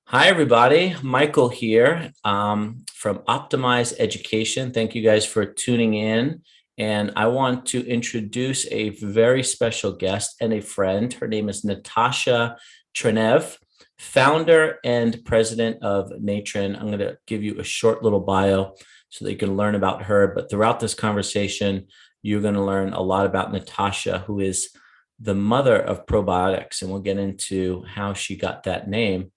Hi, everybody. Michael here from Optimize Education. Thank you guys for tuning in. And I want to introduce a very special guest and a friend. Her name is Natasha Trenev, founder and president of Natron. I'm going to give you a short little bio so that you can learn about her. But throughout this conversation, you're going to learn a lot about Natasha, who is the mother of probiotics. And we'll get into how she got that name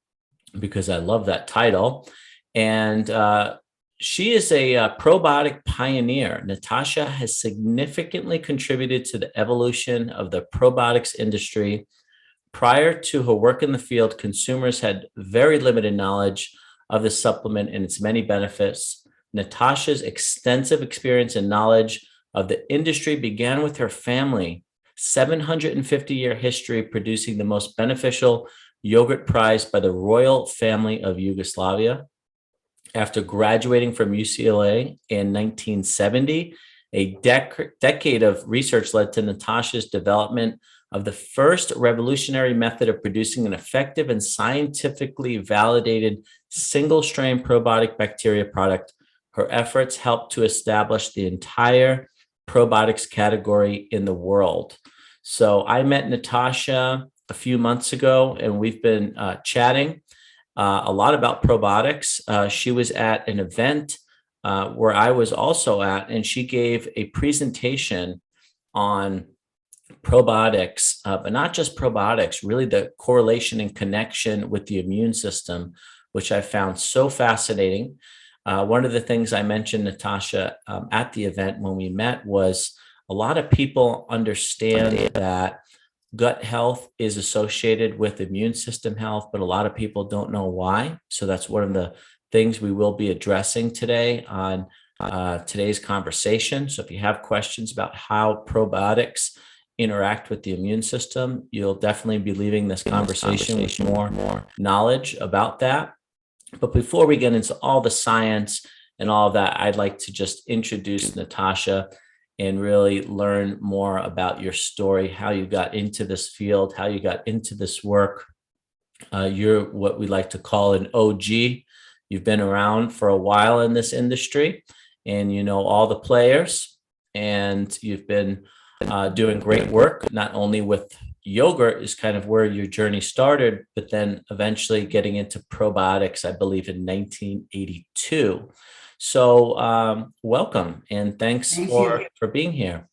because I love that title. And she is a probiotic pioneer. Natasha has significantly contributed to the evolution of the probiotics industry. Prior to her work in the field, consumers had very limited knowledge of the supplement and its many benefits. Natasha's extensive experience and knowledge of the industry began with her family, 750-year history producing the most beneficial yogurt prized by the royal family of Yugoslavia. After graduating from UCLA in 1970, a decade of research led to Natasha's development of the first revolutionary method of producing an effective and scientifically validated single-strain probiotic bacteria product. Her efforts helped to establish the entire probiotics category in the world. So I met Natasha a few months ago, and we've been chatting a lot about probiotics. She was at an event where I was also at, and she gave a presentation on probiotics, but not just probiotics, really the correlation and connection with the immune system, which I found so fascinating. One of the things I mentioned, Natasha, at the event when we met was a lot of people understand that gut health is associated with immune system health, but a lot of people don't know why. So that's one of the things we will be addressing today on today's conversation. So if you have questions about how probiotics interact with the immune system, you'll definitely be leaving this conversation with more knowledge about that. But before we get into all the science and all of that, I'd like to just introduce Natasha and really learn more about your story, how you got into this field, how you got into this work. You're what we like to call an OG. You've been around for a while in this industry, and you know all the players, and you've been doing great work, not only with yogurt is kind of where your journey started, but then eventually getting into probiotics, I believe in 1982. So welcome and thanks Thank for you. being here.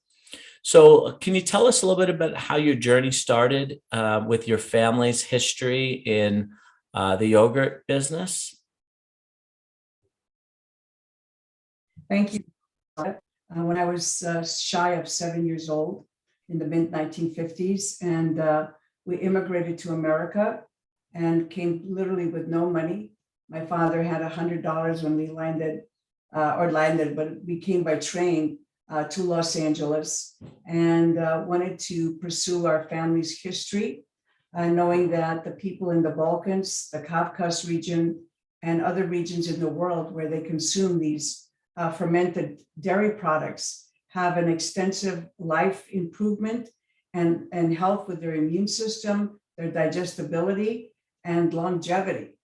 So can you tell us a little bit about how your journey started with your family's history in the yogurt business? Thank you. When I was shy of 7 years old in the mid 1950s, and we immigrated to America and came literally with no money. My father had $100 when we landed, but we came by train to Los Angeles and wanted to pursue our family's history, knowing that the people in the Balkans, the Caucasus region, and other regions in the world where they consume these fermented dairy products have an extensive life improvement and health with their immune system, their digestibility, and longevity.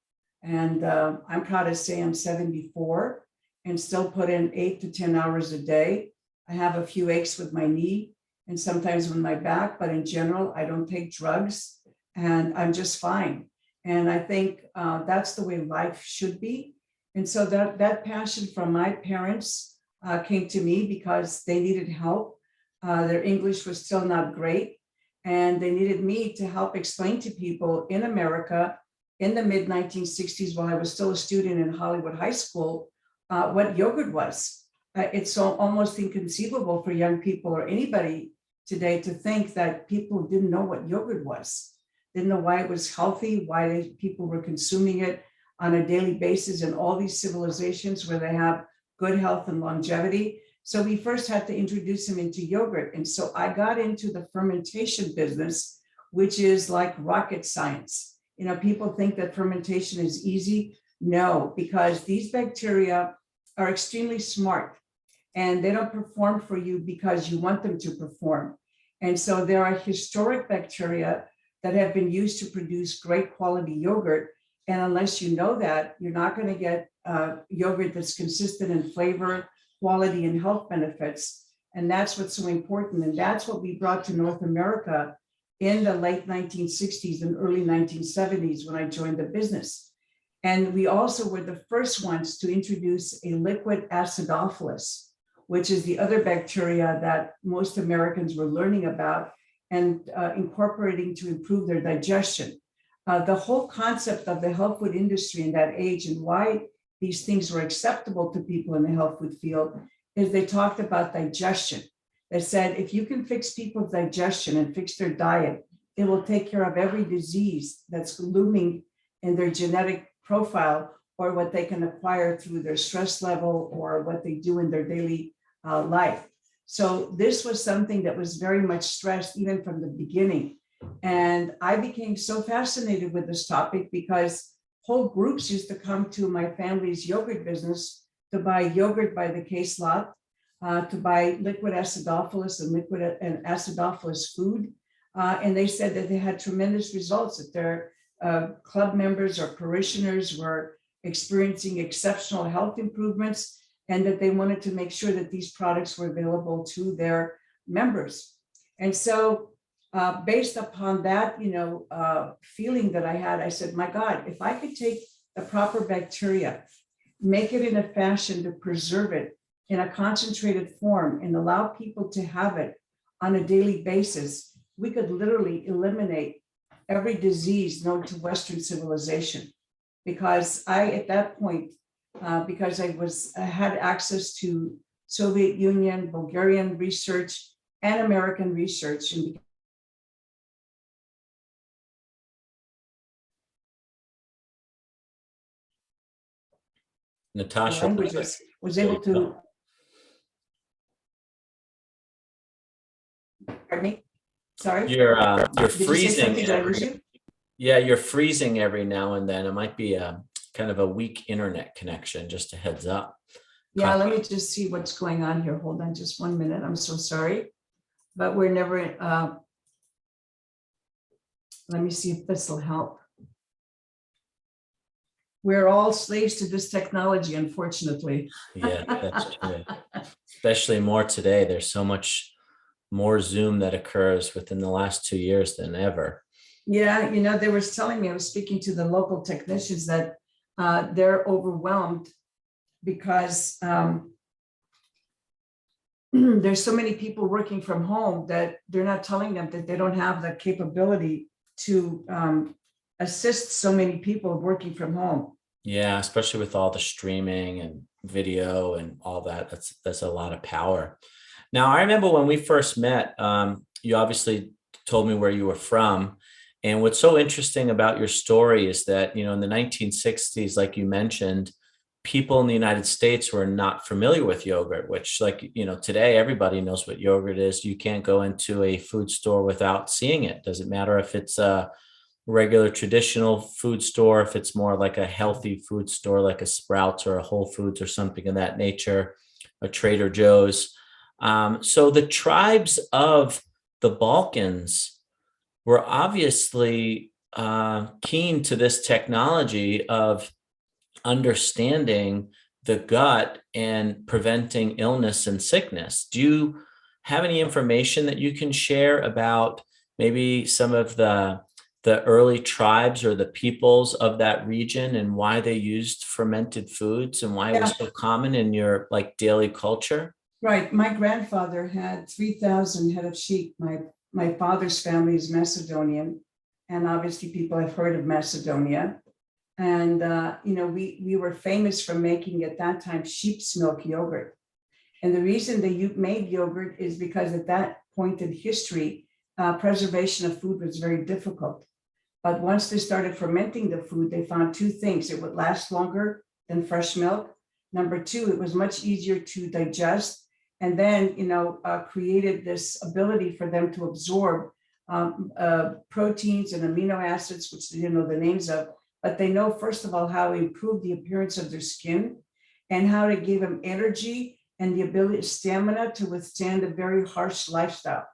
And I'm proud to say I'm 74 and still put in 8 to 10 hours a day. I have a few aches with my knee and sometimes with my back, but in general, I don't take drugs and I'm just fine. And I think that's the way life should be. And so that passion from my parents came to me because they needed help. Their English was still not great. And they needed me to help explain to people in America in the mid 1960s, while I was still a student in Hollywood High School, what yogurt was. It's so almost inconceivable for young people or anybody today to think that people didn't know what yogurt was, didn't know why it was healthy, why people were consuming it on a daily basis in all these civilizations where they have good health and longevity. So we first had to introduce them into yogurt. And so I got into the fermentation business, which is like rocket science. You know, people think that fermentation is easy. No, because these bacteria are extremely smart and they don't perform for you because you want them to perform. And so there are historic bacteria that have been used to produce great quality yogurt. And unless you know that, you're not going to get yogurt that's consistent in flavor, quality, and health benefits. And that's what's so important. And that's what we brought to North America in the late 1960s and early 1970s when I joined the business. And we also were the first ones to introduce a liquid acidophilus, which is the other bacteria that most Americans were learning about and incorporating to improve their digestion. The whole concept of the health food industry in that age and why these things were acceptable to people in the health food field is they talked about digestion. They said, if you can fix people's digestion and fix their diet, it will take care of every disease that's looming in their genetic profile or what they can acquire through their stress level or what they do in their daily life. So this was something that was very much stressed even from the beginning. And I became so fascinated with this topic because whole groups used to come to my family's yogurt business to buy yogurt by the case lot, to buy liquid acidophilus and liquid and acidophilus food. And they said that they had tremendous results, that their club members or parishioners were experiencing exceptional health improvements, and that they wanted to make sure that these products were available to their members. And so based upon that, feeling that I had, I said, my God, if I could take the proper bacteria, make it in a fashion to preserve it in a concentrated form and allow people to have it on a daily basis, we could literally eliminate every disease known to Western civilization. Because at that point, because I had access to Soviet Union, Bulgarian research, and American research, and Natasha, languages, was able to. Pardon me? Sorry? You're Did you say freezing. something? Did I lose you? Yeah, you're freezing every now and then. It might be a kind of a weak internet connection, just a heads up. Yeah, let me just see what's going on here. Hold on just 1 minute. I'm so sorry. But we're never, let me see if this will help. We're all slaves to this technology, unfortunately. Yeah, that's true. Especially more today. There's so much more Zoom that occurs within the last 2 years than ever. Yeah, they were telling me, I was speaking to the local technicians that they're overwhelmed because there's so many people working from home that they're not telling them that they don't have the capability to assist so many people working from home. Yeah, especially with all the streaming and video and all that. That's a lot of power. Now, I remember when we first met, you obviously told me where you were from. And what's so interesting about your story is that, in the 1960s, like you mentioned, people in the United States were not familiar with yogurt, which today everybody knows what yogurt is. You can't go into a food store without seeing it. Doesn't matter if it's a regular traditional food store, if it's more like a healthy food store, like a Sprouts or a Whole Foods or something of that nature, a Trader Joe's. So the tribes of the Balkans were obviously keen to this technology of understanding the gut and preventing illness and sickness. Do you have any information that you can share about maybe some of the early tribes or the peoples of that region and why they used fermented foods and why it was so common in your daily culture? Right. My grandfather had 3,000 head of sheep. My father's family is Macedonian, and obviously people have heard of Macedonia. And, we were famous for making at that time sheep's milk yogurt. And the reason they made yogurt is because at that point in history, preservation of food was very difficult. But once they started fermenting the food, they found two things. It would last longer than fresh milk. Number two, it was much easier to digest. And then, created this ability for them to absorb proteins and amino acids, which they didn't know the names of. But they know, first of all, how to improve the appearance of their skin and how to give them energy and the ability, stamina to withstand a very harsh lifestyle.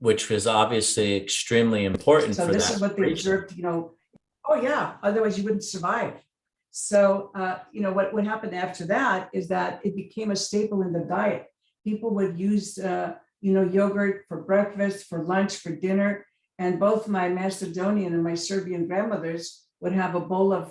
which was obviously extremely important So for this that is what they region. observed, oh yeah, otherwise you wouldn't survive. So, what happened after that is that it became a staple in the diet. People would use, yogurt for breakfast, for lunch, for dinner. And both my Macedonian and my Serbian grandmothers would have a bowl of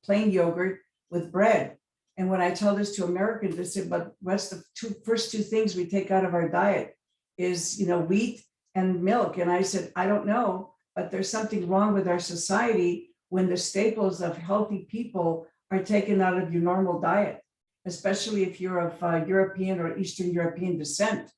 plain yogurt with bread. And when I tell this to Americans, they say, but what's the first two things we take out of our diet is, wheat and milk. And I said, I don't know, but there's something wrong with our society when the staples of healthy people are taken out of your normal diet, especially if you're of European or Eastern European descent.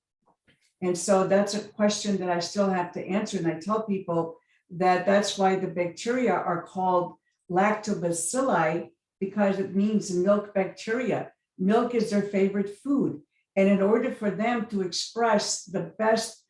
And so that's a question that I still have to answer. And I tell people that that's why the bacteria are called lactobacilli, because it means milk bacteria. Milk is their favorite food. And in order for them to express the best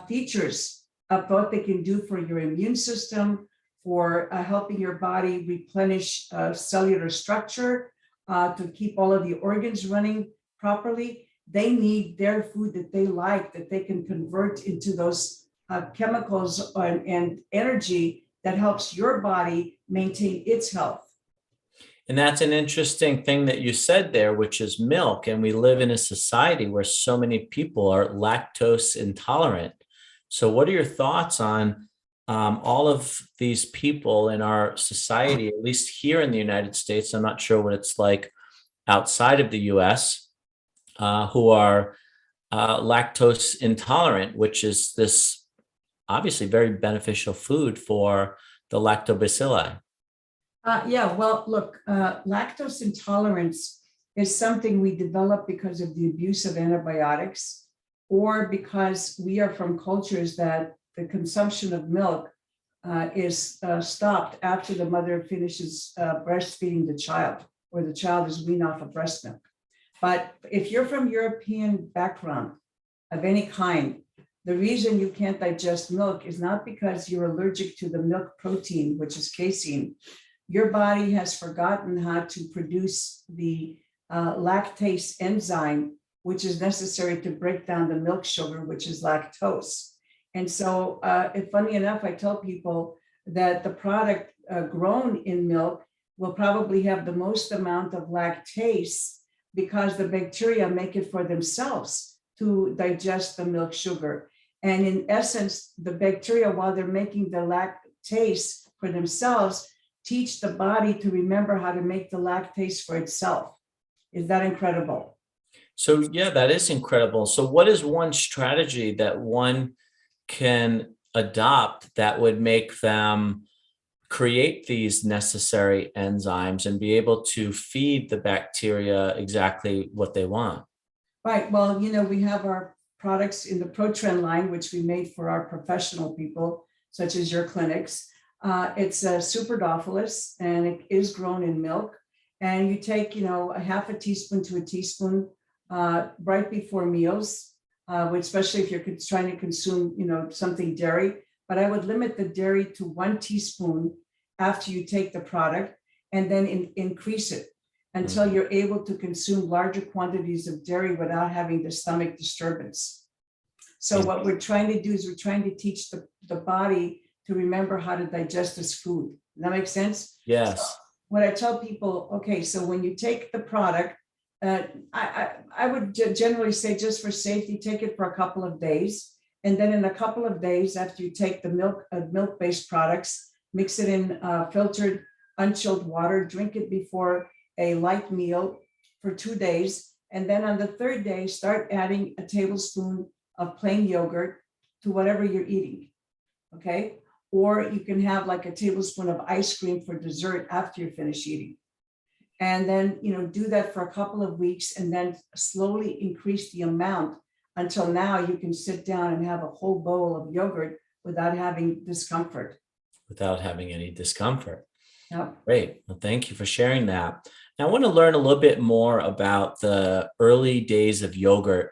features of what they can do for your immune system, for helping your body replenish cellular structure, to keep all of the organs running properly, they need their food that they like, that they can convert into those chemicals and energy that helps your body maintain its health. And that's an interesting thing that you said there, which is milk. And we live in a society where so many people are lactose intolerant. So what are your thoughts on all of these people in our society, at least here in the United States? I'm not sure what it's like outside of the US, who are lactose intolerant, which is this obviously very beneficial food for the lactobacilli. Look, lactose intolerance is something we develop because of the abuse of antibiotics, or because we are from cultures that the consumption of milk is stopped after the mother finishes breastfeeding the child, or the child is weaned off of breast milk. But if you're from European background of any kind, the reason you can't digest milk is not because you're allergic to the milk protein, which is casein. Your body has forgotten how to produce the lactase enzyme, which is necessary to break down the milk sugar, which is lactose. And so, funny enough, I tell people that the product grown in milk will probably have the most amount of lactase because the bacteria make it for themselves to digest the milk sugar. And in essence, the bacteria, while they're making the lactase for themselves, teach the body to remember how to make the lactase for itself. Is that incredible? So, yeah, that is incredible. So, what is one strategy that one can adopt that would make them create these necessary enzymes and be able to feed the bacteria exactly what they want? Right. Well, we have our products in the ProTren line, which we made for our professional people, such as your clinics. It's a superdophilus, and it is grown in milk. And you take, a half a teaspoon to a teaspoon right before meals, especially if you're trying to consume, something dairy. But I would limit the dairy to 1 teaspoon after you take the product, and then increase it until you're able to consume larger quantities of dairy without having the stomach disturbance. So what we're trying to do is we're trying to teach the body to remember how to digest this food. Does that make sense? Yes. So when I tell people, okay, so when you take the product, I would generally say, just for safety, take it for a couple of days. And then in a couple of days, after you take the milk-based products, mix it in filtered, unchilled water, drink it before a light meal for 2 days. And then on the third day, start adding a tablespoon of plain yogurt to whatever you're eating, okay? Or you can have like a tablespoon of ice cream for dessert after you finish eating. And then, do that for a couple of weeks, and then slowly increase the amount until now you can sit down and have a whole bowl of yogurt without having discomfort. Without having any discomfort. Yep. Great. Well, thank you for sharing that. Now, I want to learn a little bit more about the early days of yogurt.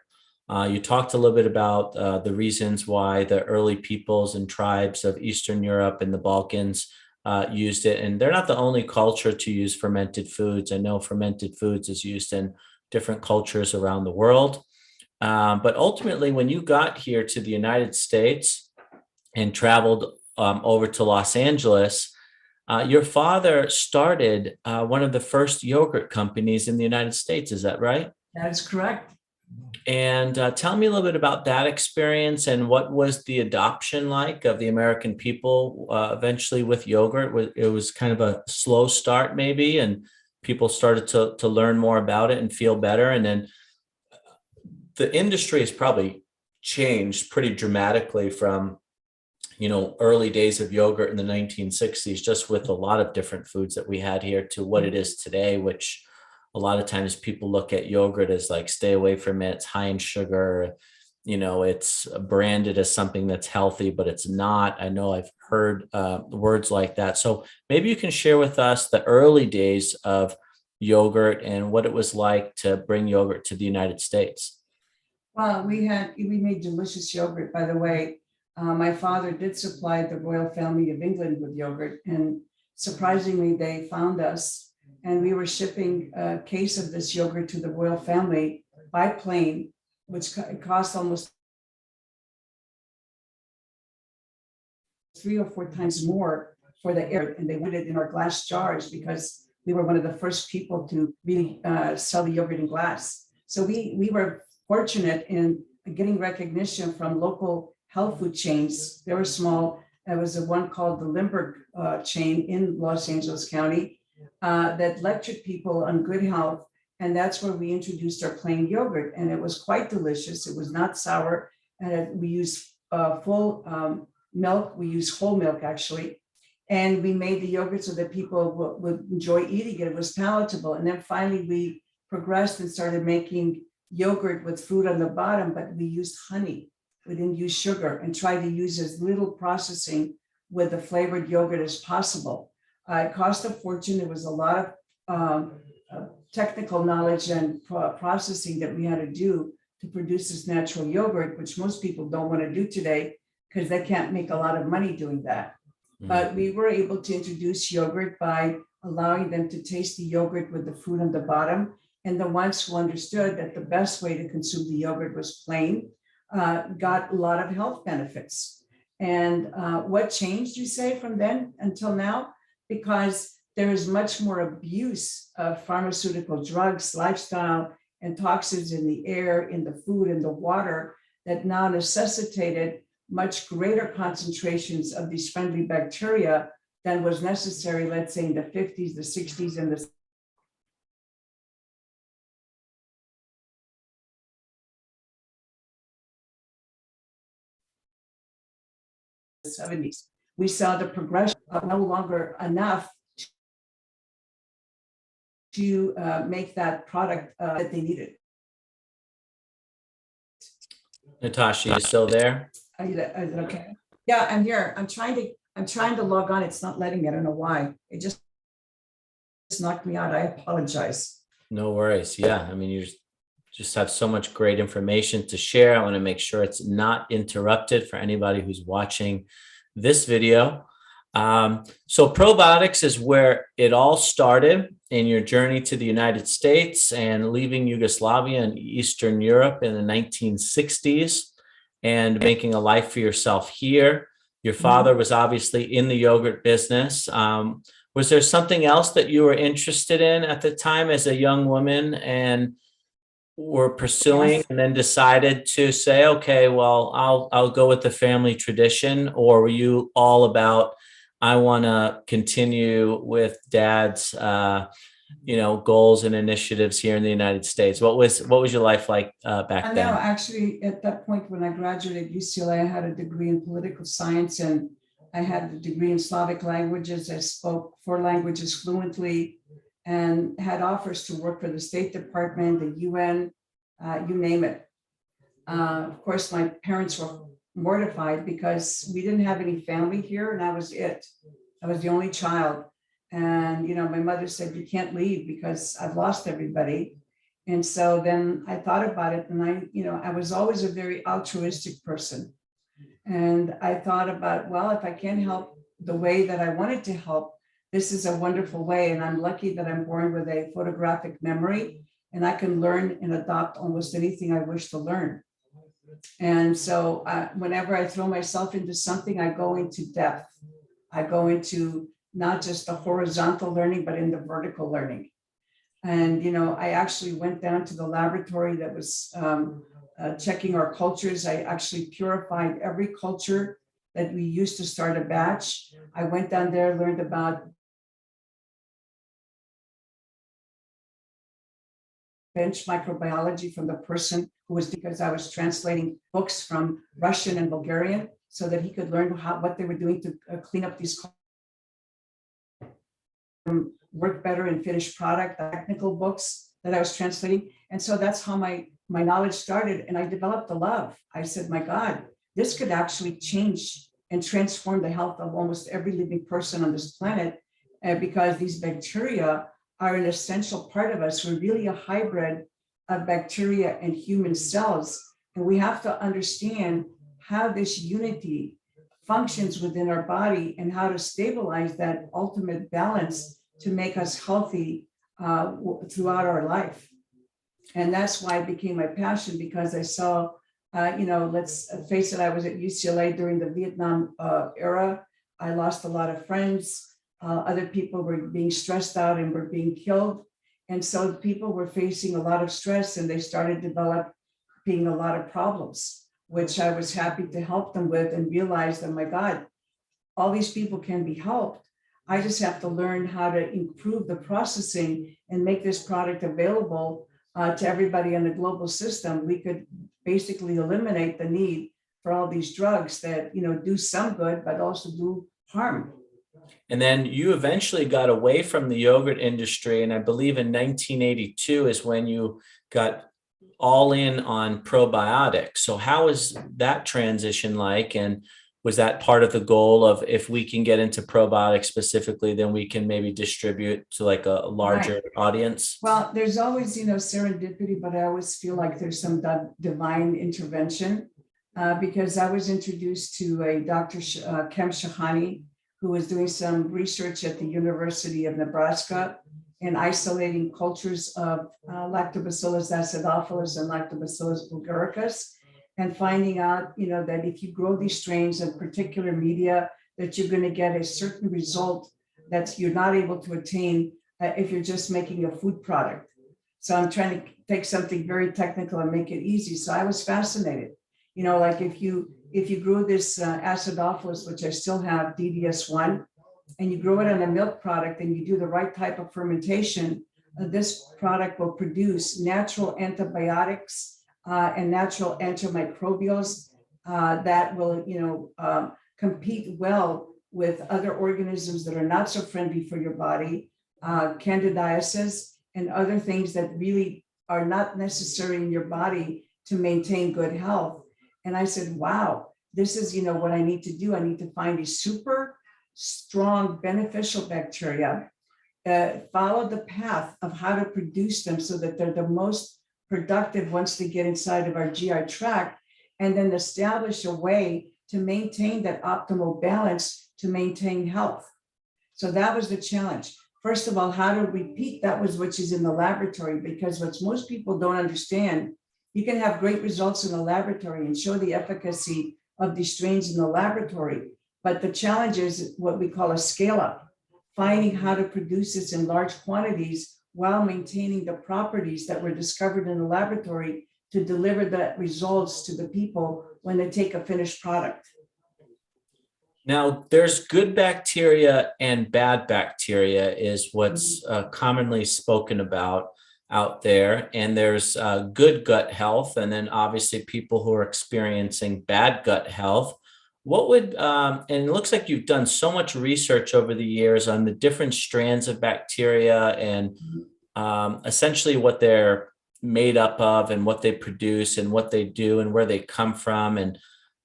You talked a little bit about the reasons why the early peoples and tribes of Eastern Europe and the Balkans used it. And they're not the only culture to use fermented foods. I know fermented foods is used in different cultures around the world. But ultimately, when you got here to the United States and traveled over to Los Angeles, your father started one of the first yogurt companies in the United States. Is that right? That is correct. And tell me a little bit about that experience and what was the adoption like of the American people eventually with yogurt? It was kind of a slow start, maybe, and people started to learn more about it and feel better. And then the industry has probably changed pretty dramatically from early days of yogurt in the 1960s, just with a lot of different foods that we had here, to what it is today, which a lot of times people look at yogurt as like, stay away from it. It's high in sugar. It's branded as something that's healthy, but it's not. I know I've heard words like that. So maybe you can share with us the early days of yogurt and what it was like to bring yogurt to the United States. Well, we made delicious yogurt, by the way. My father did supply the royal family of England with yogurt, and surprisingly, they found us, and we were shipping a case of this yogurt to the royal family by plane, which cost almost 3 or 4 times more for the air, and they put it in our glass jars because we were one of the first people to really sell the yogurt in glass. So we were fortunate in getting recognition from local health food chains. They were small. There was a one called the Limburg chain in Los Angeles County that lectured people on good health. And that's where we introduced our plain yogurt. And it was quite delicious. It was not sour. And we used full milk. We used whole milk, actually. And we made the yogurt so that people would enjoy eating it. It was palatable. And then finally, we progressed and started making yogurt with fruit on the bottom, but we used honey. We didn't use sugar, and tried to use as little processing with the flavored yogurt as possible. It cost a fortune. There was a lot of technical knowledge and processing that we had to do to produce this natural yogurt, which most people don't want to do today because they can't make a lot of money doing that. But we were able to introduce yogurt by allowing them to taste the yogurt with the fruit on the bottom. And the ones who understood that the best way to consume the yogurt was plain, got a lot of health benefits. And what changed, you say, from then until now? Because there is much more abuse of pharmaceutical drugs, lifestyle, and toxins in the air, in the food, in the water, that now necessitated much greater concentrations of these friendly bacteria than was necessary, let's say, in the 50s, the 60s, and the 70s. We saw the progression of no longer enough to make that product that they needed. Natasha, you still there? Is it okay? Yeah, I'm here. I'm trying to log on. It's not letting me. I don't know why. It just knocked me out. I apologize. No worries. Yeah. I mean, you just have so much great information to share. I want to make sure it's not interrupted for anybody who's watching this video. So probiotics is where it all started in your journey to the United States and leaving Yugoslavia and Eastern Europe in the 1960s and making a life for yourself here. Your father was obviously in the yogurt business. Was there something else that you were interested in at the time as a young woman and were pursuing, Yes. and then decided to say, okay, well, I'll go with the family tradition? Or were you all about, I want to continue with dad's goals and initiatives here in the United States? What was your life like back I know, then? actually, at that point when I graduated UCLA, I had a degree in political science, and I had a degree in Slavic languages. I spoke 4 languages fluently and had offers to work for the State Department, the UN, you name it. Of course, my parents were mortified because we didn't have any family here, and I was it. I was the only child. And, my mother said, you can't leave because I've lost everybody. And so then I thought about it, and I was always a very altruistic person. And I thought about, well, if I can't help the way that I wanted to help, this is a wonderful way. And I'm lucky that I'm born with a photographic memory. and I can learn and adopt almost anything I wish to learn. And so whenever I throw myself into something, I go into depth. I go into not just the horizontal learning, but in the vertical learning. And, I actually went down to the laboratory that was checking our cultures. I actually purified every culture that we used to start a batch. I went down there, learned about bench microbiology from the person who was, because I was translating books from Russian and Bulgarian so that he could learn what they were doing to clean up these work better in finished product, technical books that I was translating. And so that's how my knowledge started. And I developed a love. I said, my God, this could actually change and transform the health of almost every living person on this planet, because these bacteria are an essential part of us. We're really a hybrid of bacteria and human cells. And we have to understand how this unity functions within our body and how to stabilize that ultimate balance to make us healthy throughout our life. And that's why it became my passion, because I saw, let's face it, I was at UCLA during the Vietnam era. I lost a lot of friends. Other people were being stressed out and were being killed. And so people were facing a lot of stress, and they started developing a lot of problems, which I was happy to help them with, and realized that, my God, all these people can be helped. I just have to learn how to improve the processing and make this product available to everybody in the global system. We could basically eliminate the need for all these drugs that, do some good, but also do harm. And then you eventually got away from the yogurt industry. And I believe in 1982 is when you got all in on probiotics. So how was that transition like? And was that part of the goal of, if we can get into probiotics specifically, then we can maybe distribute to like a larger audience? Well, there's always, serendipity, but I always feel like there's some divine intervention, because I was introduced to a Dr. Kem Shahani, who was doing some research at the University of Nebraska in isolating cultures of Lactobacillus acidophilus and Lactobacillus bulgaricus, and finding out, that if you grow these strains in particular media, that you're going to get a certain result that you're not able to attain if you're just making a food product. So I'm trying to take something very technical and make it easy. So I was fascinated, like if you grow this acidophilus, which I still have, DDS1, and you grow it on a milk product and you do the right type of fermentation, this product will produce natural antibiotics and natural antimicrobials that will, compete well with other organisms that are not so friendly for your body, candidiasis and other things that really are not necessary in your body to maintain good health. And I said, wow, this is, what I need to do. I need to find these super strong, beneficial bacteria, follow the path of how to produce them so that they're the most productive once they get inside of our GI tract, and then establish a way to maintain that optimal balance to maintain health. So that was the challenge. First of all, how to repeat that which is in the laboratory, because what most people don't understand, you can have great results in the laboratory and show the efficacy of these strains in the laboratory. But the challenge is what we call a scale up, finding how to produce this in large quantities while maintaining the properties that were discovered in the laboratory to deliver the results to the people when they take a finished product. Now, there's good bacteria and bad bacteria is what's commonly spoken about out there. And there's good gut health, and then obviously people who are experiencing bad gut health. What would, and it looks like you've done so much research over the years on the different strands of bacteria and essentially what they're made up of and what they produce and what they do and where they come from, and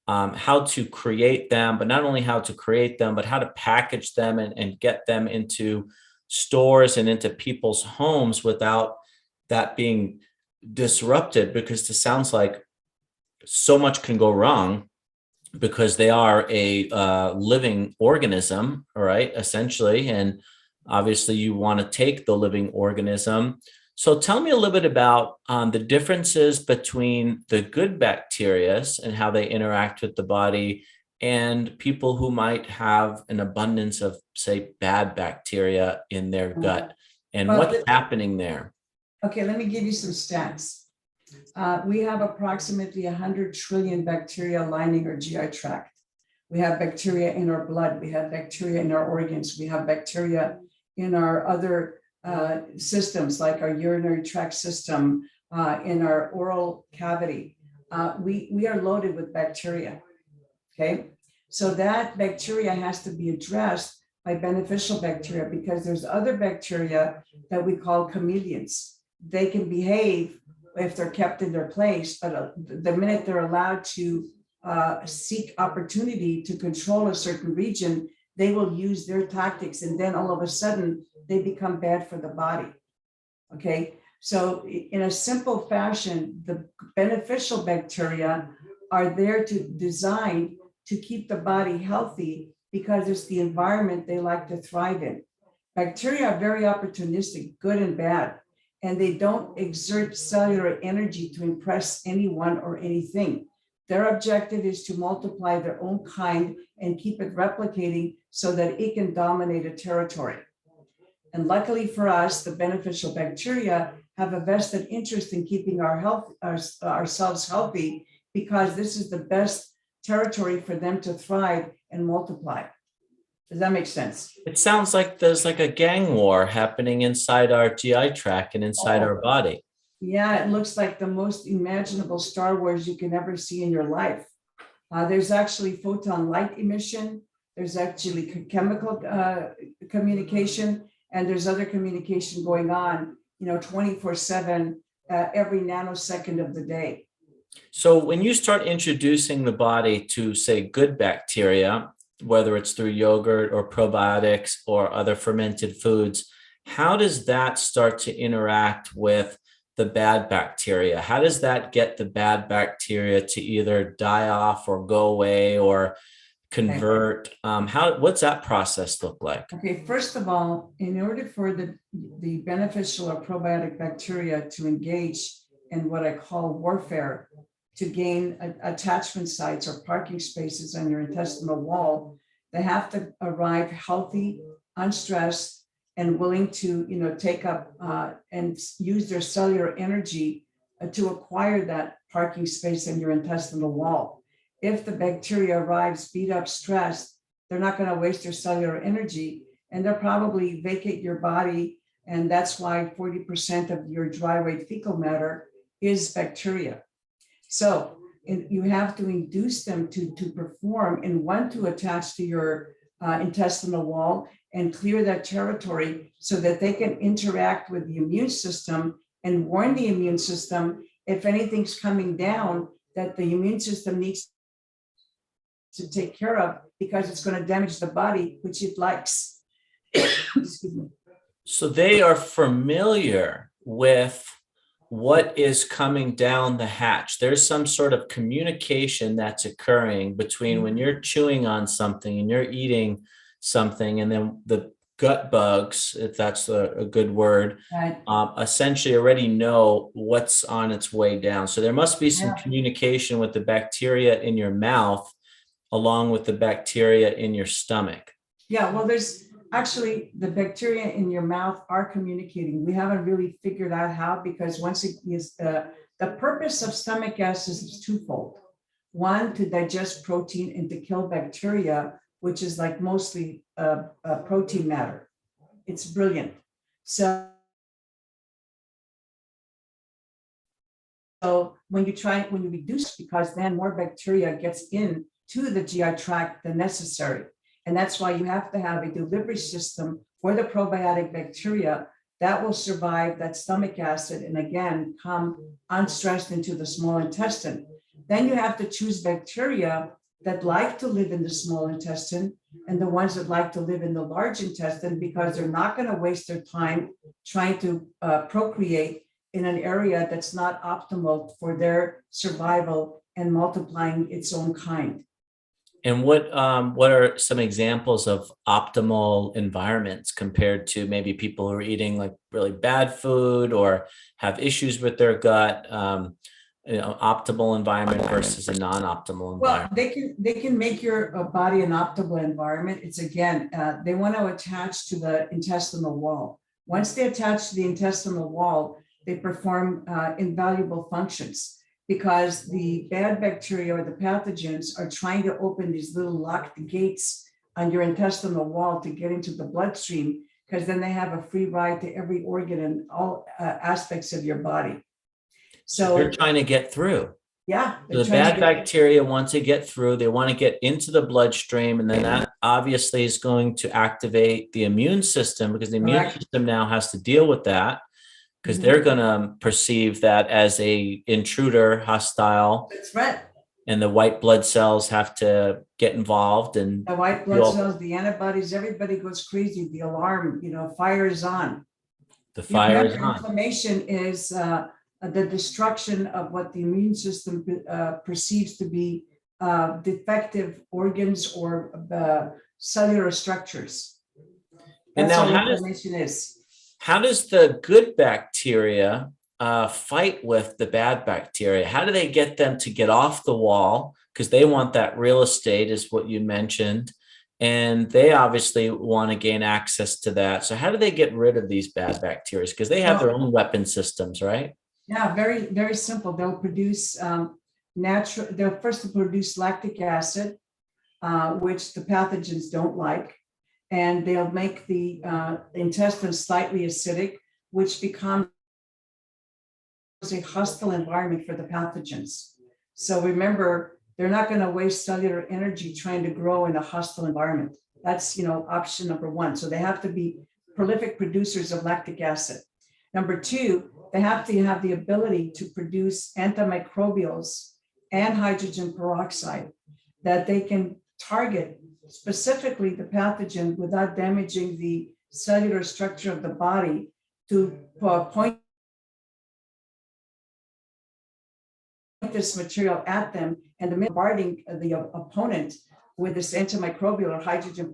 how to create them, but not only how to create them, but how to package them and get them into stores and into people's homes without that being disrupted, because it sounds like so much can go wrong because they are a living organism, right, essentially. And obviously you want to take the living organism, So tell me a little bit about the differences between the good bacteria and how they interact with the body and people who might have an abundance of, say, bad bacteria in their gut and Well, what's happening there. okay, let me give you some stats. We have approximately 100 trillion bacteria lining our GI tract. We have bacteria in our blood. We have bacteria in our organs. We have bacteria in our other systems, like our urinary tract system, in our oral cavity. We are loaded with bacteria, okay? So that bacteria has to be addressed by beneficial bacteria, because there's other bacteria that we call chameleons. They can behave if they're kept in their place, but the minute they're allowed to seek opportunity to control a certain region, they will use their tactics, and then all of a sudden they become bad for the body. Okay, so in a simple fashion, the beneficial bacteria are there to design to keep the body healthy, because it's the environment they like to thrive in. Bacteria are very opportunistic, good and bad, and they don't exert cellular energy to impress anyone or anything. Their objective is to multiply their own kind and keep it replicating so that it can dominate a territory. And luckily for us, the beneficial bacteria have a vested interest in keeping ourselves healthy, because this is the best territory for them to thrive and multiply. Does that make sense? It sounds like there's like a gang war happening inside our GI tract and inside our body. Yeah, it looks like the most imaginable Star Wars you can ever see in your life. There's actually photon light emission. There's actually chemical communication, and there's other communication going on, 24/7, every nanosecond of the day. So when you start introducing the body to, say, good bacteria, whether it's through yogurt or probiotics or other fermented foods, how does that start to interact with the bad bacteria? How does that get the bad bacteria to either die off or go away or convert? What's that process look like? Okay, first of all, in order for the beneficial or probiotic bacteria to engage in what I call warfare, to gain attachment sites or parking spaces on your intestinal wall, they have to arrive healthy, unstressed, and willing to, take up and use their cellular energy to acquire that parking space in your intestinal wall. If the bacteria arrives beat up, stressed, they're not going to waste their cellular energy, and they'll probably vacate your body. And that's why 40% of your dry weight fecal matter is bacteria. So you have to induce them to perform and want to attach to your intestinal wall and clear that territory so that they can interact with the immune system and warn the immune system if anything's coming down that the immune system needs to take care of, because it's going to damage the body, which it likes. Excuse me. So they are familiar with what is coming down the hatch. There's some sort of communication that's occurring between when you're chewing on something and you're eating something, and then the gut bugs, if that's a good word, Right. Essentially already know what's on its way down. So there must be some communication with the bacteria in your mouth along with the bacteria in your stomach. Yeah, well, there's actually the bacteria in your mouth are communicating. We haven't really figured out how, because once it is the purpose of stomach acids is twofold. One, to digest protein and to kill bacteria, which is like mostly protein matter. It's brilliant. So when you reduce, because then more bacteria gets in to the GI tract than necessary. And that's why you have to have a delivery system for the probiotic bacteria that will survive that stomach acid and again, come unstressed into the small intestine. Then you have to choose bacteria that like to live in the small intestine and the ones that like to live in the large intestine, because they're not going to waste their time trying to procreate in an area that's not optimal for their survival and multiplying its own kind. And what are some examples of optimal environments compared to maybe people who are eating like really bad food or have issues with their gut? Optimal environment versus a non-optimal Well, environment. they can make your body an optimal environment. It's again, they want to attach to the intestinal wall. Once they attach to the intestinal wall, they perform invaluable functions because the bad bacteria or the pathogens are trying to open these little locked gates on your intestinal wall to get into the bloodstream, because then they have a free ride to every organ and all aspects of your body. So they're So trying to get through. yeah, So the bad bacteria, once they get through, they want to get into the bloodstream, and then that obviously is going to activate the immune system, because the immune system now has to deal with that, because they're going to perceive that as a intruder, hostile. That's right. And the white blood cells have to get involved, and the white blood cells, the antibodies, everybody goes crazy. The alarm, fire is on. The fire is on. Inflammation is the destruction of what the immune system perceives to be defective organs or cellular structures. And That's now, what inflammation is. How does the good bacteria fight with the bad bacteria? How do they get them to get off the wall? Because they want that real estate, is what you mentioned. And they obviously want to gain access to that. So how do they get rid of these bad bacteria? Because they have their own weapon systems, right? Yeah, very, very simple. They'll produce they'll first produce lactic acid, which the pathogens don't like. And they'll make the intestines slightly acidic, which becomes a hostile environment for the pathogens. So remember, they're not going to waste cellular energy trying to grow in a hostile environment. That's, option number one. So they have to be prolific producers of lactic acid. Number two, they have to have the ability to produce antimicrobials and hydrogen peroxide that they can target specifically the pathogen without damaging the cellular structure of the body, to point this material at them, and the bombarding the opponent with this antimicrobial or hydrogen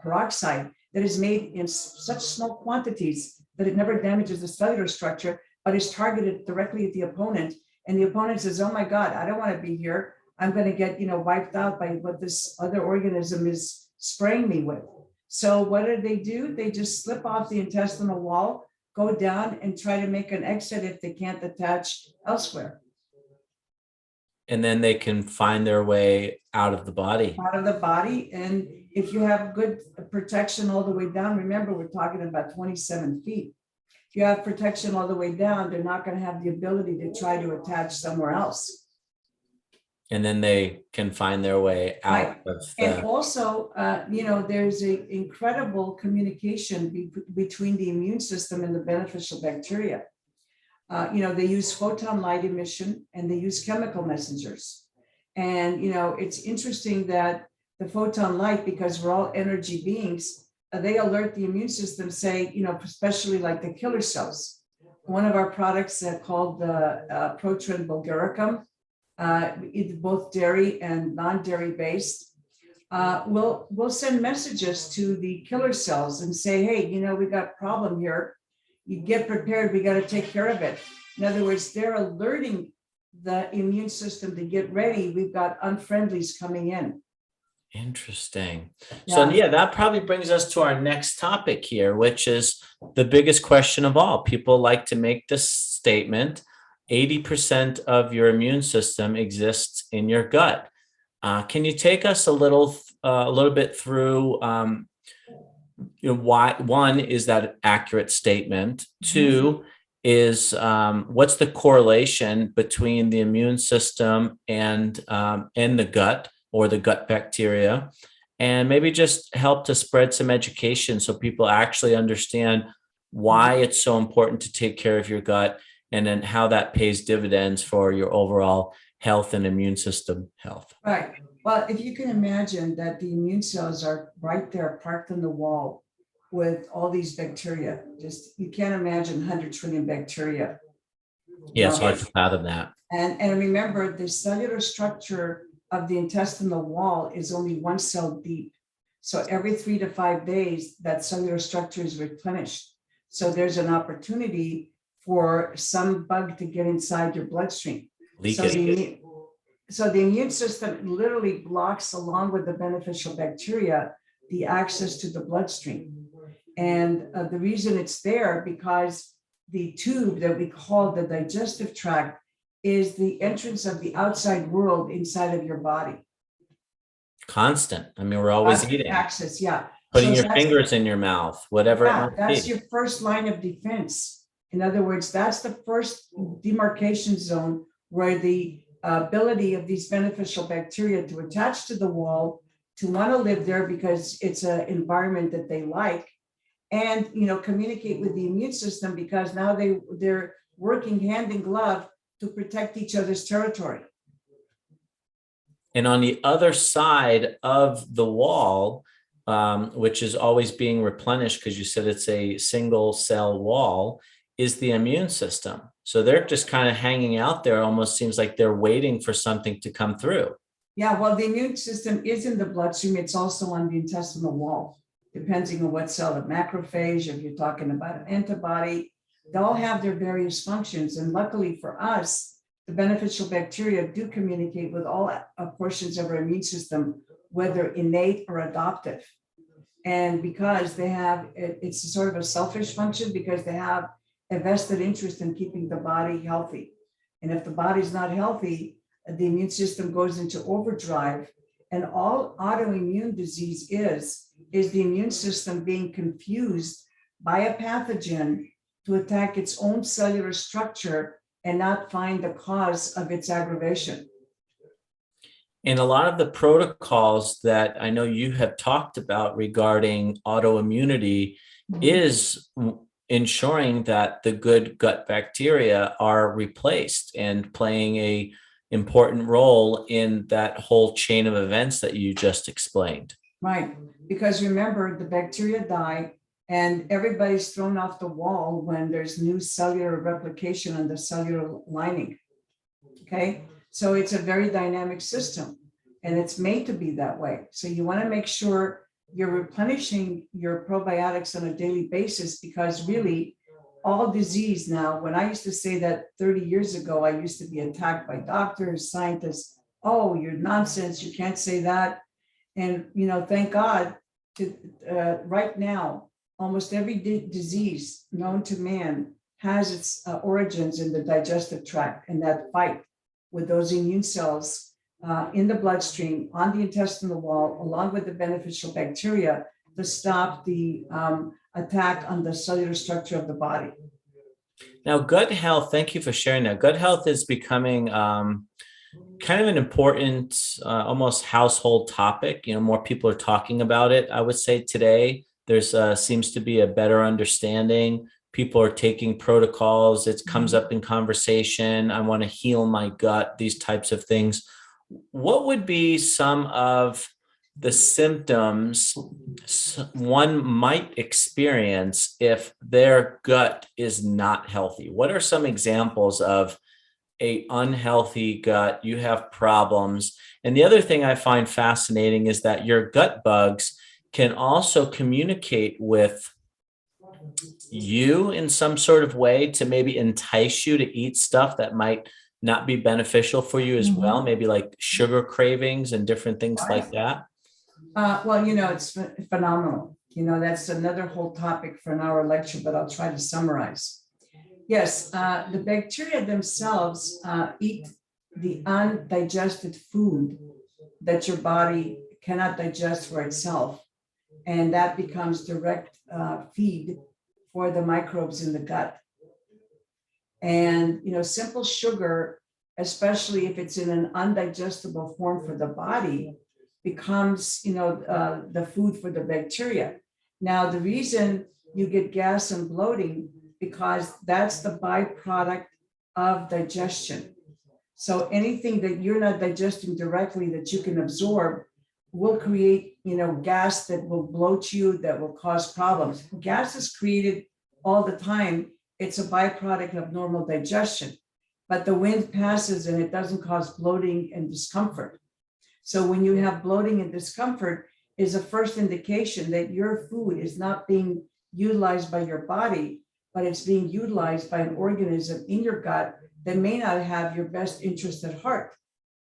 peroxide that is made in such small quantities that it never damages the cellular structure, but is targeted directly at the opponent. And the opponent says, oh my God, I don't want to be here. I'm going to get, wiped out by what this other organism is spraying me with. So what do? They just slip off the intestinal wall, go down and try to make an exit if they can't attach elsewhere. And then they can find their way out of the body. And if you have good protection all the way down, remember, we're talking about 27 feet. If you have protection all the way down, they're not going to have the ability to try to attach somewhere else. And then they can find their way out. Right. And also, there's an incredible communication between the immune system and the beneficial bacteria. They use photon light emission and they use chemical messengers. And, it's interesting that the photon light, because we're all energy beings, they alert the immune system, say, especially like the killer cells. One of our products called the Protein Bulgaricum, both dairy and non-dairy based, we'll send messages to the killer cells and say, hey, we got a problem here. You get prepared, we got to take care of it. In other words, they're alerting the immune system to get ready. We've got unfriendlies coming in. Interesting. So that probably brings us to our next topic here, which is the biggest question of all. People like to make this statement: 80% of your immune system exists in your gut. Can you take us a little bit through why, one, is that an accurate statement? Two, is what's the correlation between the immune system and the gut, or the gut bacteria? And maybe just help to spread some education so people actually understand why it's so important to take care of your gut, and then how that pays dividends for your overall health and immune system health. Right. Well, if you can imagine that the immune cells are right there parked on the wall with all these bacteria, you can't imagine 100 trillion bacteria. Yes, hard to fathom that. And remember, the cellular structure of the intestinal wall is only 1 cell deep. So every 3 to 5 days, that cellular structure is replenished. So there's an opportunity for some bug to get inside your bloodstream. Leak So it. the immune system literally blocks, along with the beneficial bacteria, the access to the bloodstream. And the reason it's there, because the tube that we call the digestive tract is the entrance of the outside world inside of your body. Constant. I mean, we're always Constant eating, access, yeah. putting So your that's, fingers in your mouth, whatever it might that's be. your first line of defense. In other words, that's the first demarcation zone where the ability of these beneficial bacteria to attach to the wall, to want to live there because it's an environment that they like, and communicate with the immune system, because now they're working hand in glove to protect each other's territory. And on the other side of the wall, which is always being replenished, because you said it's a single cell wall, is the immune system. So they're just kind of hanging out there. Almost seems like they're waiting for something to come through. Yeah, well, the immune system is in the bloodstream. It's also on the intestinal wall, depending on what cell, the macrophage, if you're talking about an antibody, they all have their various functions. And luckily for us, the beneficial bacteria do communicate with all portions of our immune system, whether innate or adoptive. And because they have, it's sort of a selfish function, because they have a vested interest in keeping the body healthy. And if the body's not healthy, the immune system goes into overdrive. And all autoimmune disease is the immune system being confused by a pathogen to attack its own cellular structure and not find the cause of its aggravation. And a lot of the protocols that I know you have talked about regarding autoimmunity is ensuring that the good gut bacteria are replaced and playing a important role in that whole chain of events that you just explained. Right, because remember, the bacteria die and everybody's thrown off the wall when there's new cellular replication on the cellular lining. Okay, so it's a very dynamic system and it's made to be that way. So you want to make sure you're replenishing your probiotics on a daily basis, because really all disease now, when I used to say that 30 years ago, I used to be attacked by doctors, scientists. Oh, you're nonsense. You can't say that. And, thank God right now, almost every disease known to man has its origins in the digestive tract, and that fight with those immune cells in the bloodstream, on the intestinal wall, along with the beneficial bacteria, to stop the attack on the cellular structure of the body. Now, gut health, thank you for sharing that. Gut health is becoming kind of an important, almost household topic. More people are talking about it. I would say today there's seems to be a better understanding. People are taking protocols. It comes up in conversation. I want to heal my gut, these types of things. What would be some of the symptoms one might experience if their gut is not healthy? What are some examples of an unhealthy gut? You have problems. And the other thing I find fascinating is that your gut bugs can also communicate with you in some sort of way to maybe entice you to eat stuff that might not be beneficial for you as well, maybe like sugar cravings and different things like that. Well, it's phenomenal. That's another whole topic for an hour lecture, but I'll try to summarize. Yes, the bacteria themselves eat the undigested food that your body cannot digest for itself. And that becomes direct feed for the microbes in the gut. And, simple sugar, especially if it's in an undigestible form for the body, becomes, the food for the bacteria. Now, the reason you get gas and bloating, because that's the byproduct of digestion. So anything that you're not digesting directly that you can absorb will create, gas that will bloat you, that will cause problems. Gas is created all the time. It's a byproduct of normal digestion, but the wind passes and it doesn't cause bloating and discomfort. So when you have bloating and discomfort is a first indication that your food is not being utilized by your body, but it's being utilized by an organism in your gut that may not have your best interest at heart.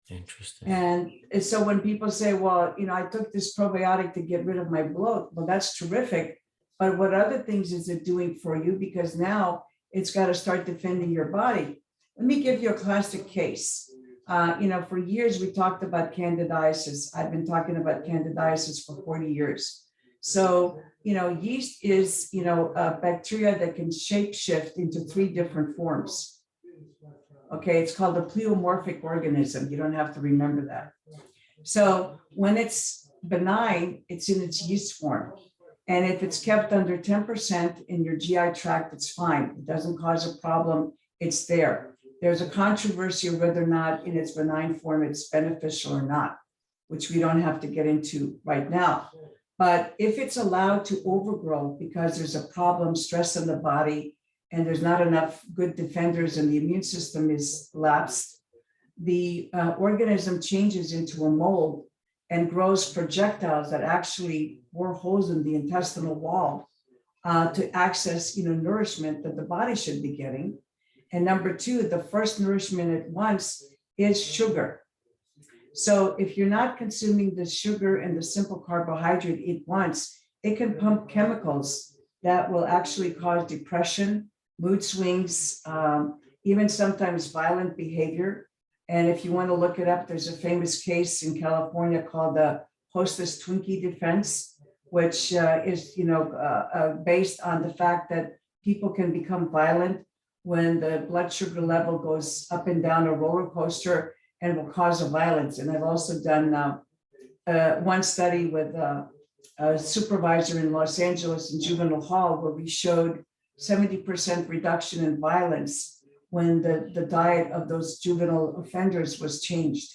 Interesting. And so when people say, well, I took this probiotic to get rid of my bloat, well, that's terrific. But what other things is it doing for you? Because now it's got to start defending your body. Let me give you a classic case. For years, we talked about candidiasis. I've been talking about candidiasis for 40 years. So, yeast is, a bacteria that can shapeshift into 3 different forms. Okay, it's called a pleomorphic organism. You don't have to remember that. So when it's benign, it's in its yeast form. And if it's kept under 10% in your GI tract, it's fine. It doesn't cause a problem. It's there. There's a controversy of whether or not in its benign form it's beneficial or not, which we don't have to get into right now. But if it's allowed to overgrow because there's a problem, stress on the body, and there's not enough good defenders and the immune system is lapsed, the organism changes into a mold and grows projectiles that actually bore holes in the intestinal wall to access, nourishment that the body should be getting. And number 2, the first nourishment at once is sugar. So if you're not consuming the sugar and the simple carbohydrate at once, it can pump chemicals that will actually cause depression, mood swings, even sometimes violent behavior. And if you want to look it up, there's a famous case in California called the Hostess Twinkie defense, which is, based on the fact that people can become violent when the blood sugar level goes up and down a roller coaster and will cause a violence. And I've also done one study with a supervisor in Los Angeles in juvenile hall where we showed 70% reduction in violence when the diet of those juvenile offenders was changed.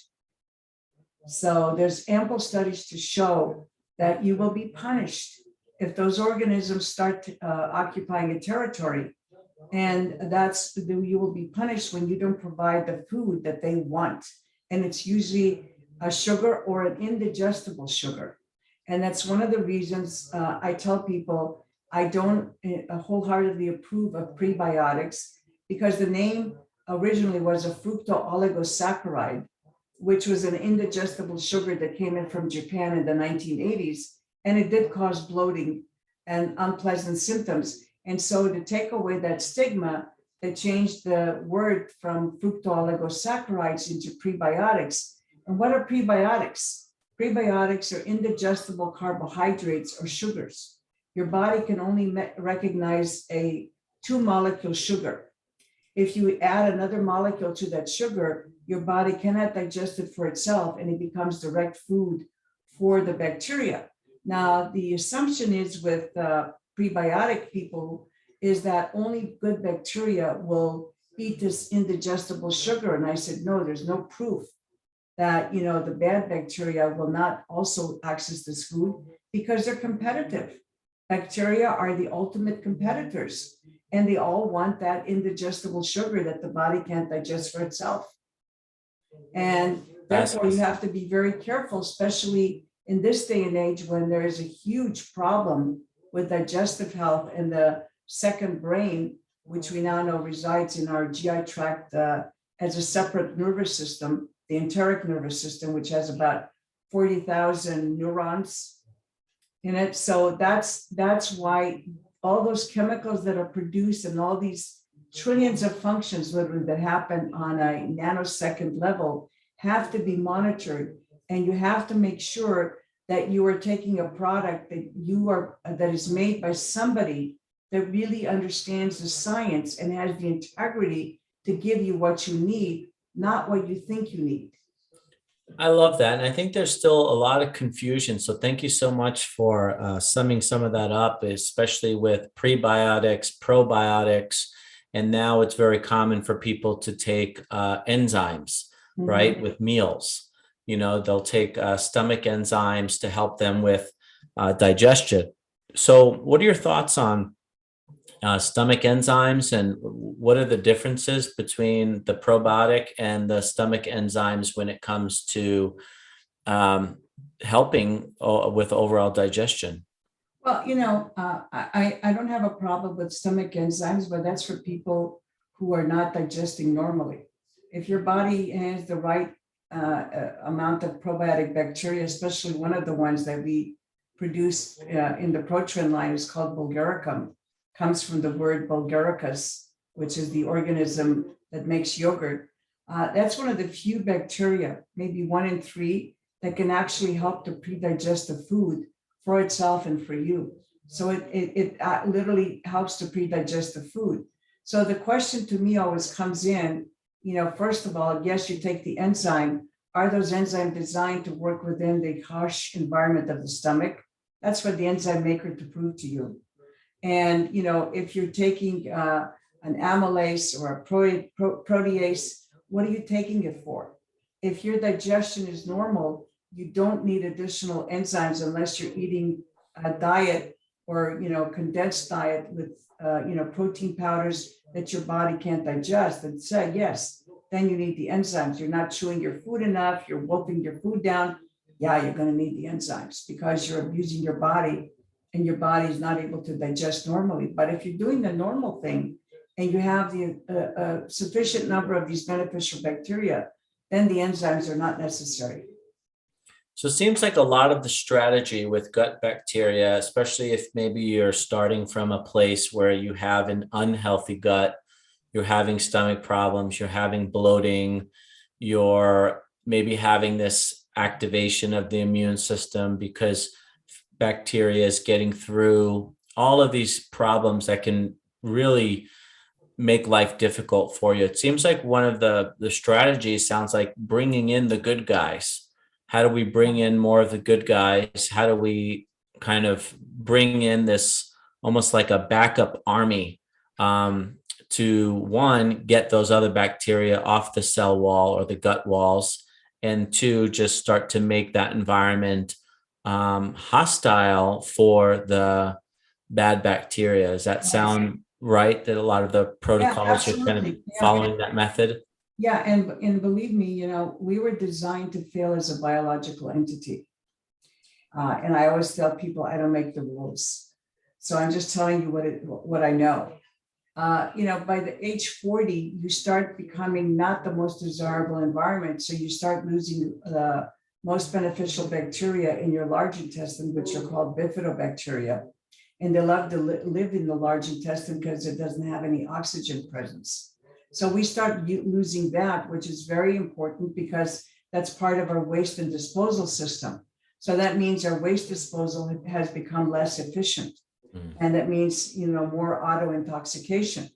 So there's ample studies to show that you will be punished if those organisms start occupying a territory. And you will be punished when you don't provide the food that they want. And it's usually a sugar or an indigestible sugar. And that's one of the reasons I tell people I don't wholeheartedly approve of prebiotics, because the name originally was a fructooligosaccharides, which was an indigestible sugar that came in from Japan in the 1980s. And it did cause bloating and unpleasant symptoms. And so to take away that stigma, they changed the word from fructooligosaccharides into prebiotics. And what are prebiotics? Prebiotics are indigestible carbohydrates or sugars. Your body can only recognize a 2-molecule sugar. If you add another molecule to that sugar, your body cannot digest it for itself and it becomes direct food for the bacteria. Now, the assumption is with prebiotic people is that only good bacteria will eat this indigestible sugar. And I said, no, there's no proof that, the bad bacteria will not also access this food because they're competitive. Bacteria are the ultimate competitors, and they all want that indigestible sugar that the body can't digest for itself. And therefore, you have to be very careful, especially in this day and age when there is a huge problem with digestive health and the second brain, which we now know resides in our GI tract as a separate nervous system, the enteric nervous system, which has about 40,000 neurons in it. So that's why all those chemicals that are produced and all these trillions of functions literally that happen on a nanosecond level have to be monitored. And you have to make sure that you are taking a product that is made by somebody that really understands the science and has the integrity to give you what you need, not what you think you need. I love that. And I think there's still a lot of confusion. So thank you so much for summing some of that up, especially with prebiotics, probiotics. And now it's very common for people to take enzymes, right, with meals. They'll take stomach enzymes to help them with digestion. So what are your thoughts on stomach enzymes, and what are the differences between the probiotic and the stomach enzymes when it comes to helping with overall digestion? Well, I don't have a problem with stomach enzymes, but that's for people who are not digesting normally. If your body has the right amount of probiotic bacteria, especially one of the ones that we produce in the Protein line is called Bulgaricum, comes from the word Bulgaricus, which is the organism that makes yogurt. That's one of the few bacteria, maybe 1 in 3, that can actually help to pre-digest the food for itself and for you. So it literally helps to pre-digest the food. So the question to me always comes in, first of all, yes, you take the enzyme. Are those enzymes designed to work within the harsh environment of the stomach? That's for the enzyme maker to prove to you. And, if you're taking an amylase or a protease, what are you taking it for? If your digestion is normal, you don't need additional enzymes unless you're eating a diet or, condensed diet with, protein powders that your body can't digest. And say, yes, then you need the enzymes. You're not chewing your food enough. You're wolfing your food down. Yeah, you're going to need the enzymes because you're abusing your body and your body is not able to digest normally. But if you're doing the normal thing and you have the sufficient number of these beneficial bacteria, then the enzymes are not necessary. So it seems like a lot of the strategy with gut bacteria, especially if maybe you're starting from a place where you have an unhealthy gut, you're having stomach problems, you're having bloating, you're maybe having this activation of the immune system because bacteria is getting through all of these problems that can really make life difficult for you. It seems like one of the strategies sounds like bringing in the good guys. How do we bring in more of the good guys? How do we kind of bring in this almost like a backup army to one, get those other bacteria off the cell wall or the gut walls, and two, just start to make that environment hostile for the bad bacteria. Does that sound right? That a lot of the protocols are kind of following that method? Yeah, and believe me, we were designed to fail as a biological entity. And I always tell people I don't make the rules. So I'm just telling you what I know. By the age 40, you start becoming not the most desirable environment. So you start losing the most beneficial bacteria in your large intestine, which are called bifidobacteria. And they love to live in the large intestine because it doesn't have any oxygen presence. So we start losing that, which is very important because that's part of our waste and disposal system. So that means our waste disposal has become less efficient. And that means, more auto intoxication.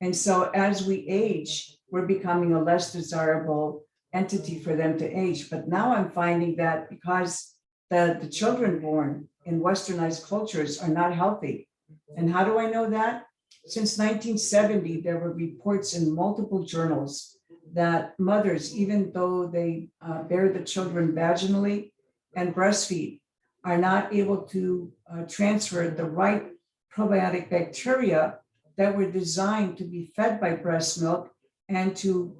And so as we age, we're becoming a less desirable entity for them to age. But now I'm finding that because the children born in westernized cultures are not healthy. And how do I know that? Since 1970, there were reports in multiple journals that mothers, even though they bear the children vaginally and breastfeed, are not able to transfer the right probiotic bacteria that were designed to be fed by breast milk and to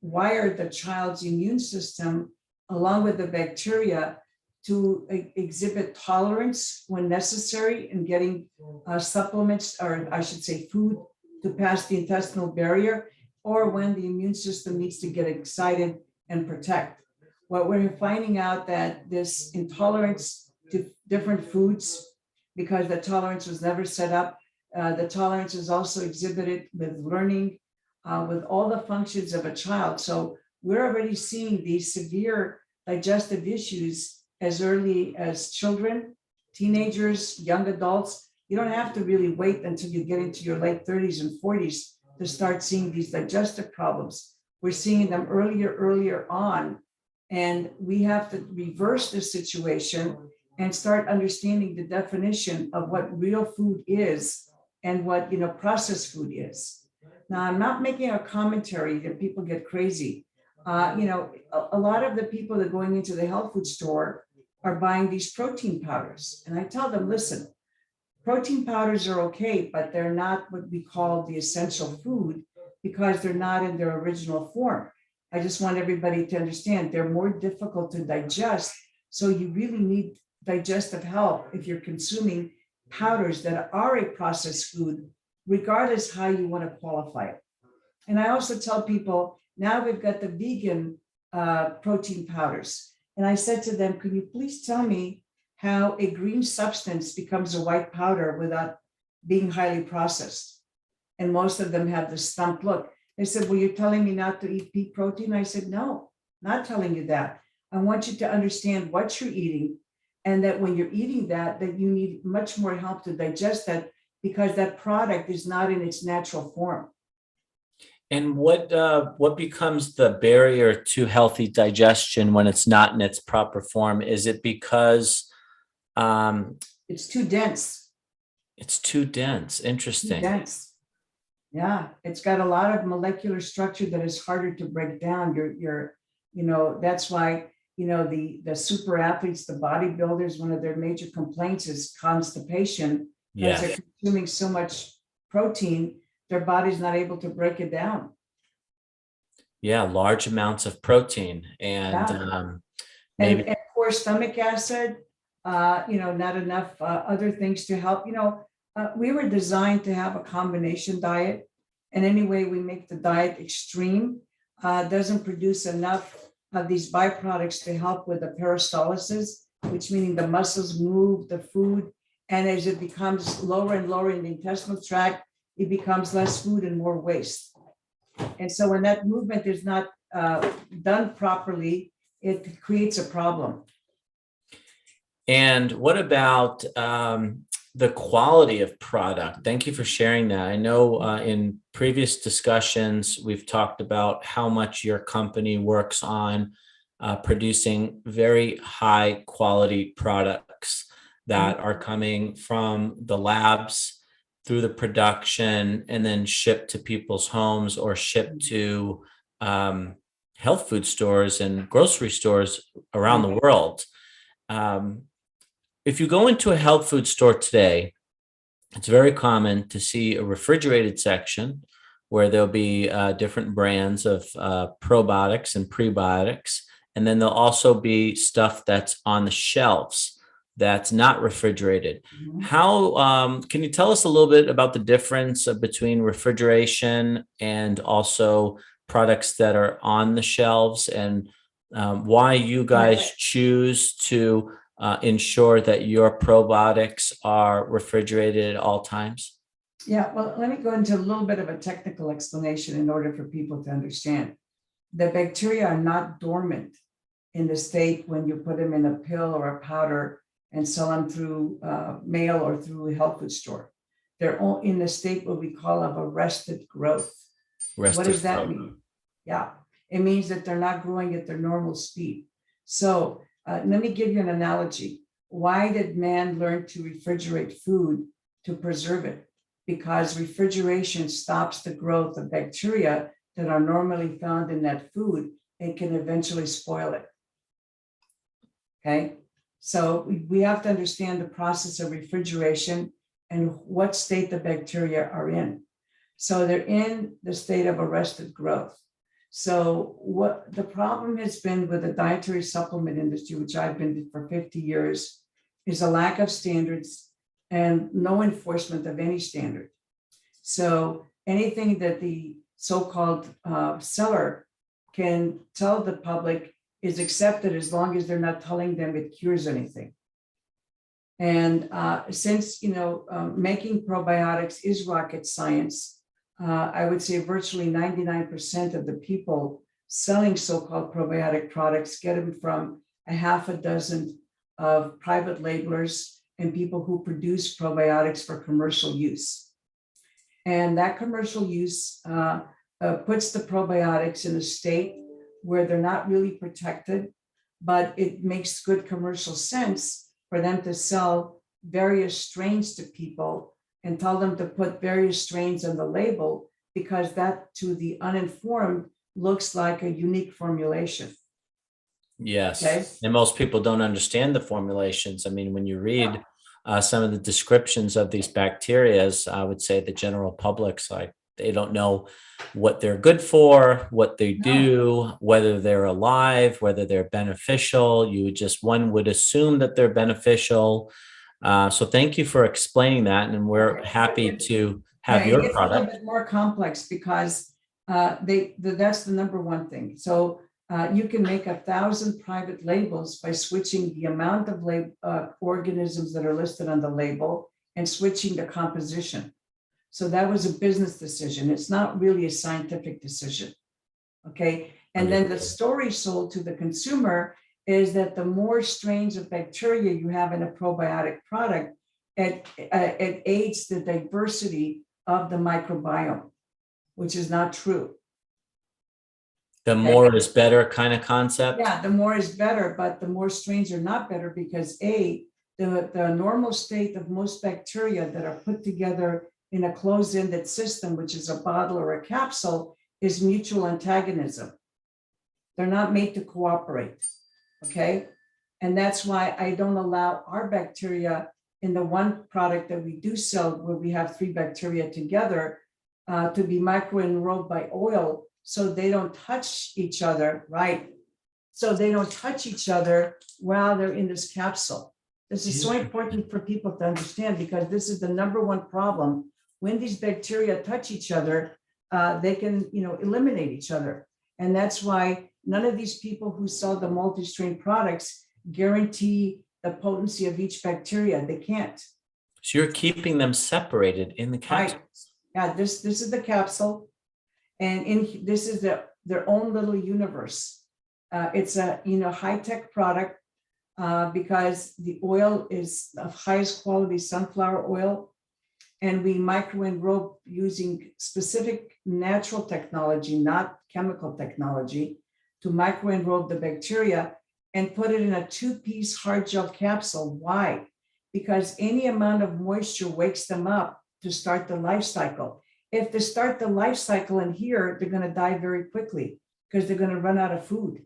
wire the child's immune system along with the bacteria to exhibit tolerance when necessary in getting supplements, or I should say food, to pass the intestinal barrier, or when the immune system needs to get excited and protect. What we're finding out that this intolerance to different foods, because the tolerance was never set up, the tolerance is also exhibited with learning, with all the functions of a child. So we're already seeing these severe digestive issues as early as children, teenagers, young adults. You don't have to really wait until you get into your late 30s and 40s to start seeing these digestive problems. We're seeing them earlier on. And we have to reverse this situation and start understanding the definition of what real food is and what processed food is. Now, I'm not making a commentary that people get crazy. A lot of the people that are going into the health food store are buying these protein powders. And I tell them, listen, protein powders are okay, but they're not what we call the essential food because they're not in their original form. I just want everybody to understand they're more difficult to digest. So you really need digestive help if you're consuming powders that are a processed food, regardless how you want to qualify it. And I also tell people, now we've got the vegan protein powders. And I said to them, could you please tell me how a green substance becomes a white powder without being highly processed? And most of them have the stumped look. They said, well, you're telling me not to eat pea protein? I said, no, not telling you that. I want you to understand what you're eating, and that when you're eating that you need much more help to digest that, because that product is not in its natural form. And what becomes the barrier to healthy digestion when it's not in its proper form? Is it because it's too dense? It's too dense. Interesting. Too dense. Yeah, it's got a lot of molecular structure that is harder to break down. That's why, the super athletes, the bodybuilders, one of their major complaints is constipation, because they're consuming so much protein, their body's not able to break it down. Yeah, large amounts of protein and maybe and poor stomach acid, not enough other things to help. We were designed to have a combination diet, and any way we make the diet extreme doesn't produce enough of these byproducts to help with the peristalsis, which meaning the muscles move the food, and as it becomes lower and lower in the intestinal tract, it becomes less food and more waste. And so when that movement is not done properly, it creates a problem. And what about the quality of product? Thank you for sharing that. I know in previous discussions, we've talked about how much your company works on producing very high quality products that are coming from the labs through the production and then shipped to people's homes or shipped to health food stores and grocery stores around the world. If you go into a health food store today, it's very common to see a refrigerated section where there'll be different brands of probiotics and prebiotics. And then there'll also be stuff that's on the shelves that's not refrigerated. How can you tell us a little bit about the difference between refrigeration and also products that are on the shelves, and why you guys choose to ensure that your probiotics are refrigerated at all times? Yeah, well, let me go into a little bit of a technical explanation in order for people to understand. The bacteria are not dormant in the state when you put them in a pill or a powder and sell them through mail or through a health food store. They're all in the state what we call of arrested growth. What does that mean? Yeah, it means that they're not growing at their normal speed. So let me give you an analogy. Why did man learn to refrigerate food? To preserve it. Because refrigeration stops the growth of bacteria that are normally found in that food and can eventually spoil it. Okay, so we have to understand the process of refrigeration and what state the bacteria are in. So they're in the state of arrested growth. So what the problem has been with the dietary supplement industry, which I've been for 50 years, is a lack of standards and no enforcement of any standard. So anything that the so-called seller can tell the public is accepted as long as they're not telling them it cures anything. And since making probiotics is rocket science, I would say virtually 99% of the people selling so-called probiotic products get them from a half a dozen of private labelers and people who produce probiotics for commercial use. And that commercial use puts the probiotics in a state where they're not really protected, but it makes good commercial sense for them to sell various strains to people and tell them to put various strains on the label, because that to the uninformed looks like a unique formulation. Yes. Okay. And most people don't understand the formulations. I mean, when you read some of the descriptions of these bacteria, I would say the general public's like, they don't know what they're good for, what they No. do, whether they're alive, whether they're beneficial. One would assume that they're beneficial. So thank you for explaining that. And we're Okay. happy to Yeah, have it your gets a little product. bit more complex because that's the number one thing. So you can make 1,000 private labels by switching the amount of organisms that are listed on the label and switching the composition. So that was a business decision. It's not really a scientific decision. Okay. And then the story sold to the consumer is that the more strains of bacteria you have in a probiotic product, it aids the diversity of the microbiome, which is not true. The more is better kind of concept. Yeah, the more is better, but the more strains are not better because the normal state of most bacteria that are put together in a closed-ended system, which is a bottle or a capsule, is mutual antagonism. They're not made to cooperate, okay? And that's why I don't allow our bacteria in the one product that we do sell, where we have 3 bacteria together, to be microenrolled by oil, so they don't touch each other, right? So they don't touch each other while they're in this capsule. This is so important for people to understand, because this is the number one problem. When these bacteria touch each other, they can, eliminate each other. And that's why none of these people who sell the multi-strain products guarantee the potency of each bacteria. They can't. So you're keeping them separated in the capsule. Right. Yeah, this is the capsule, and this is their own little universe. It's a high-tech product because the oil is of highest quality sunflower oil, and we microenrobe using specific natural technology, not chemical technology, to microenrobe the bacteria and put it in a 2-piece hard gel capsule. Why? Because any amount of moisture wakes them up to start the life cycle. If they start the life cycle in here, they're going to die very quickly because they're going to run out of food,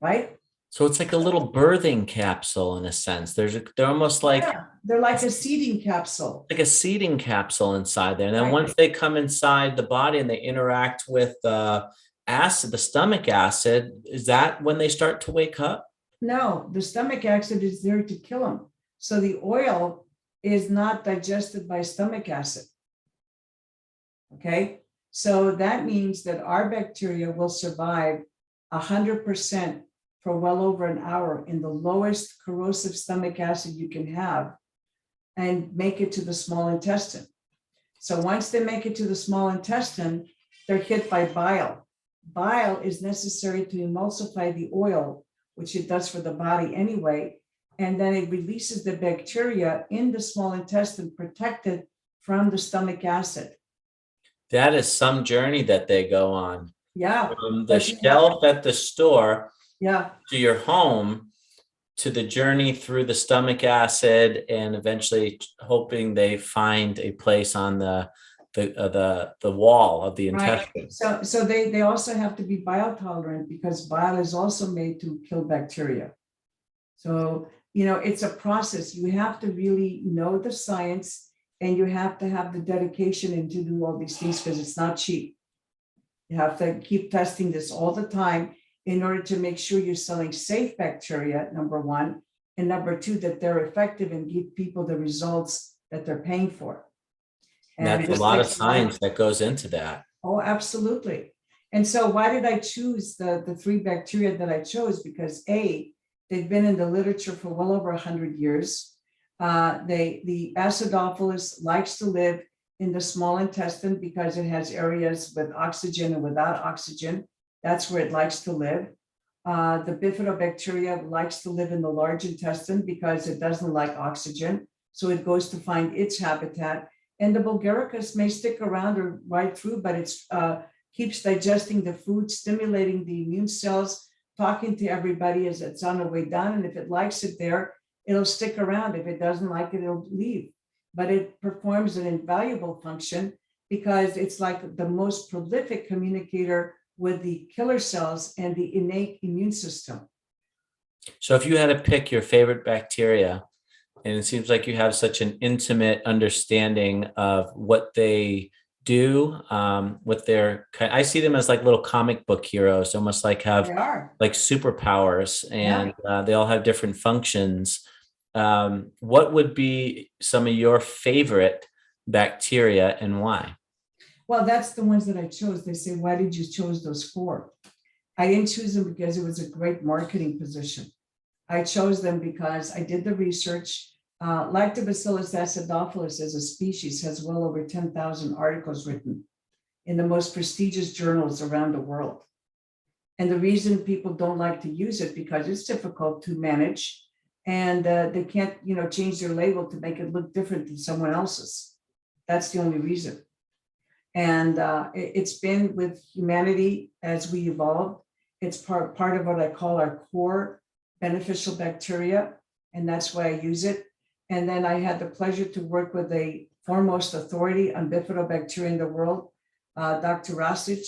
right? So it's like a little birthing capsule in a sense. They're almost like, Yeah, they're like a seeding capsule. like a seeding capsule inside there. And then Right. once they come inside the body and they interact with acid, the stomach acid, is that when they start to wake up? No, the stomach acid is there to kill them. So the oil is not digested by stomach acid. Okay, so that means that our bacteria will survive 100% for well over an hour in the lowest corrosive stomach acid you can have and make it to the small intestine. So once they make it to the small intestine, they're hit by bile. Bile is necessary to emulsify the oil, which it does for the body anyway, and then it releases the bacteria in the small intestine, protected from the stomach acid. That is some journey that they go on. Yeah. From the shelf at the store Yeah. to your home, to the journey through the stomach acid, and eventually hoping they find a place on the wall of the intestine. Right. So they also have to be bile tolerant, because bile is also made to kill bacteria. So, it's a process. You have to really know the science, and you have to have the dedication and to do all these things, because it's not cheap. You have to keep testing this all the time in order to make sure you're selling safe bacteria, number one, and number two, that they're effective and give people the results that they're paying for. And that's a lot of science that goes into that. Oh, absolutely. And so why did I choose the 3 bacteria that I chose? Because they've been in the literature for well over 100 years. The acidophilus likes to live in the small intestine because it has areas with oxygen and without oxygen. That's where it likes to live. The bifidobacteria likes to live in the large intestine because it doesn't like oxygen. So it goes to find its habitat. And the Bulgaricus may stick around or right through, but it's keeps digesting the food, stimulating the immune cells, talking to everybody as it's on the way down. And if it likes it there, it'll stick around. If it doesn't like it, it'll leave. But it performs an invaluable function because it's like the most prolific communicator with the killer cells and the innate immune system. So if you had to pick your favorite bacteria, and it seems like you have such an intimate understanding of what they do with their, I see them as like little comic book heroes, almost like have They are. like superpowers, Yeah. and they all have different functions. What would be some of your favorite bacteria and why? Well, that's the ones that I chose. They say, why did you choose those four? I didn't choose them because it was a great marketing position. I chose them because I did the research. Lactobacillus acidophilus as a species has well over 10,000 articles written in the most prestigious journals around the world. And the reason people don't like to use it because it's difficult to manage, and they can't, change their label to make it look different than someone else's. That's the only reason. And it's been with humanity as we evolved. It's part of what I call our core beneficial bacteria, and that's why I use it. And then I had the pleasure to work with a foremost authority on bifidobacteria in the world, Dr. Rasic,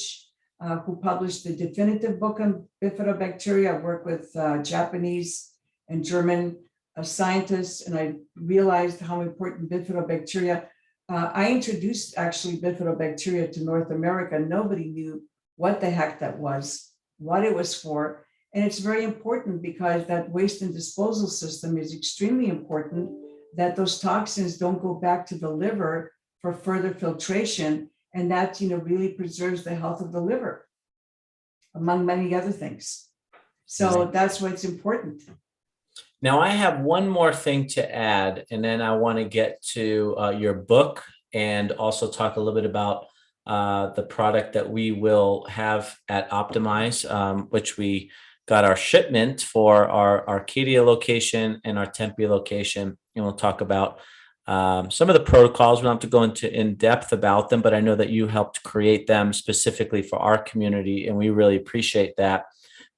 who published the definitive book on bifidobacteria. I work with Japanese and German scientists, and I realized how important bifidobacteria. I introduced actually bifidobacteria to North America. Nobody knew what the heck that was, what it was for. And it's very important because that waste and disposal system is extremely important, that those toxins don't go back to the liver for further filtration. And that, really preserves the health of the liver, among many other things. So that's why it's important. Now, I have one more thing to add, and then I want to get to your book and also talk a little bit about the product that we will have at Optimize, which we got our shipment for our Arcadia location and our Tempe location. And we'll talk about some of the protocols. We don't have to go into in depth about them, but I know that you helped create them specifically for our community, and we really appreciate that.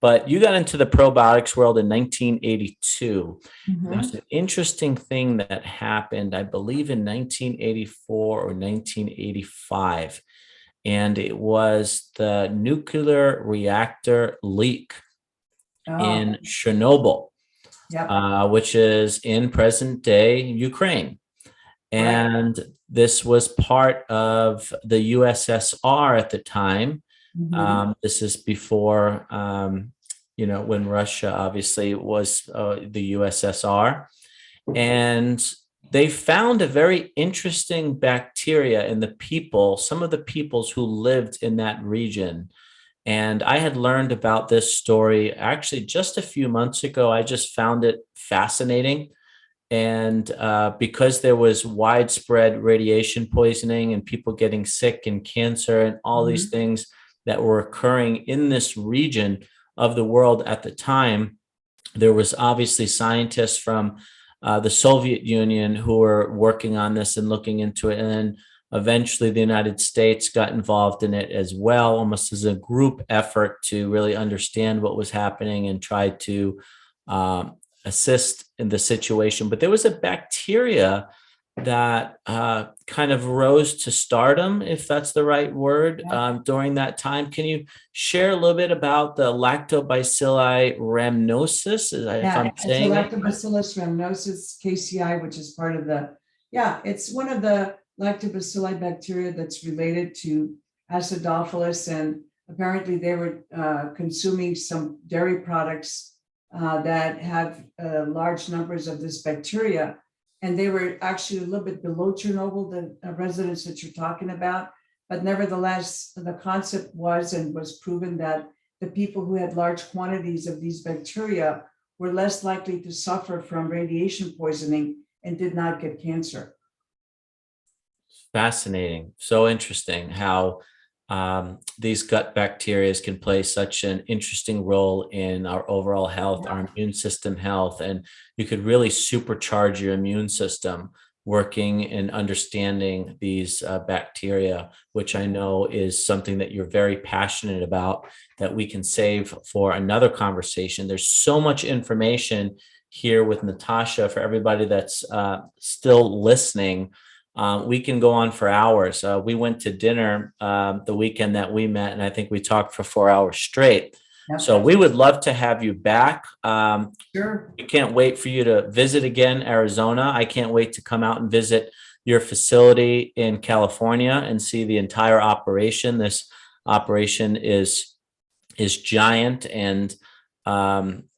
But you got into the probiotics world in 1982. Mhm. There's an interesting thing that happened, I believe, in 1984 or 1985, and it was the nuclear reactor leak in Chernobyl, Yep. which is in present day Ukraine. Right. And this was part of the USSR at the time. Mhm. This is before, when Russia obviously was the USSR. And they found a very interesting bacteria in the people, some of the peoples who lived in that region. And I had learned about this story actually just a few months ago. I just found it fascinating. And because there was widespread radiation poisoning and people getting sick and cancer and all these Mhm. things that were occurring in this region of the world at the time, there was obviously scientists from the Soviet Union who were working on this and looking into it. And then eventually the United States got involved in it as well, almost as a group effort to really understand what was happening and try to assist in the situation. But there was a bacteria that kind of rose to stardom, if that's the right word, Yeah. during that time. Can you share a little bit about the lactobacilli rhamnosus, if Yeah, I'm it's a saying it right? Lactobacillus rhamnosus KCI, which is part of it's one of the lactobacilli bacteria that's related to acidophilus. And apparently they were consuming some dairy products that have large numbers of this bacteria. And they were actually a little bit below Chernobyl, the residents that you're talking about. But nevertheless, the concept was proven that the people who had large quantities of these bacteria were less likely to suffer from radiation poisoning and did not get cancer. Fascinating. So interesting how these gut bacteria can play such an interesting role in our overall health, Yeah. our immune system health, and you could really supercharge your immune system working and understanding these bacteria, which I know is something that you're very passionate about, that we can save for another conversation. There's so much information here with Natasha for everybody that's still listening. We can go on for hours. We went to dinner the weekend that we met, and I think we talked for 4 hours straight. Yep, So we would love to have you back. sure. We can't wait for you to visit again, Arizona. I can't wait to come out and visit your facility in California and see the entire operation. This operation is giant, and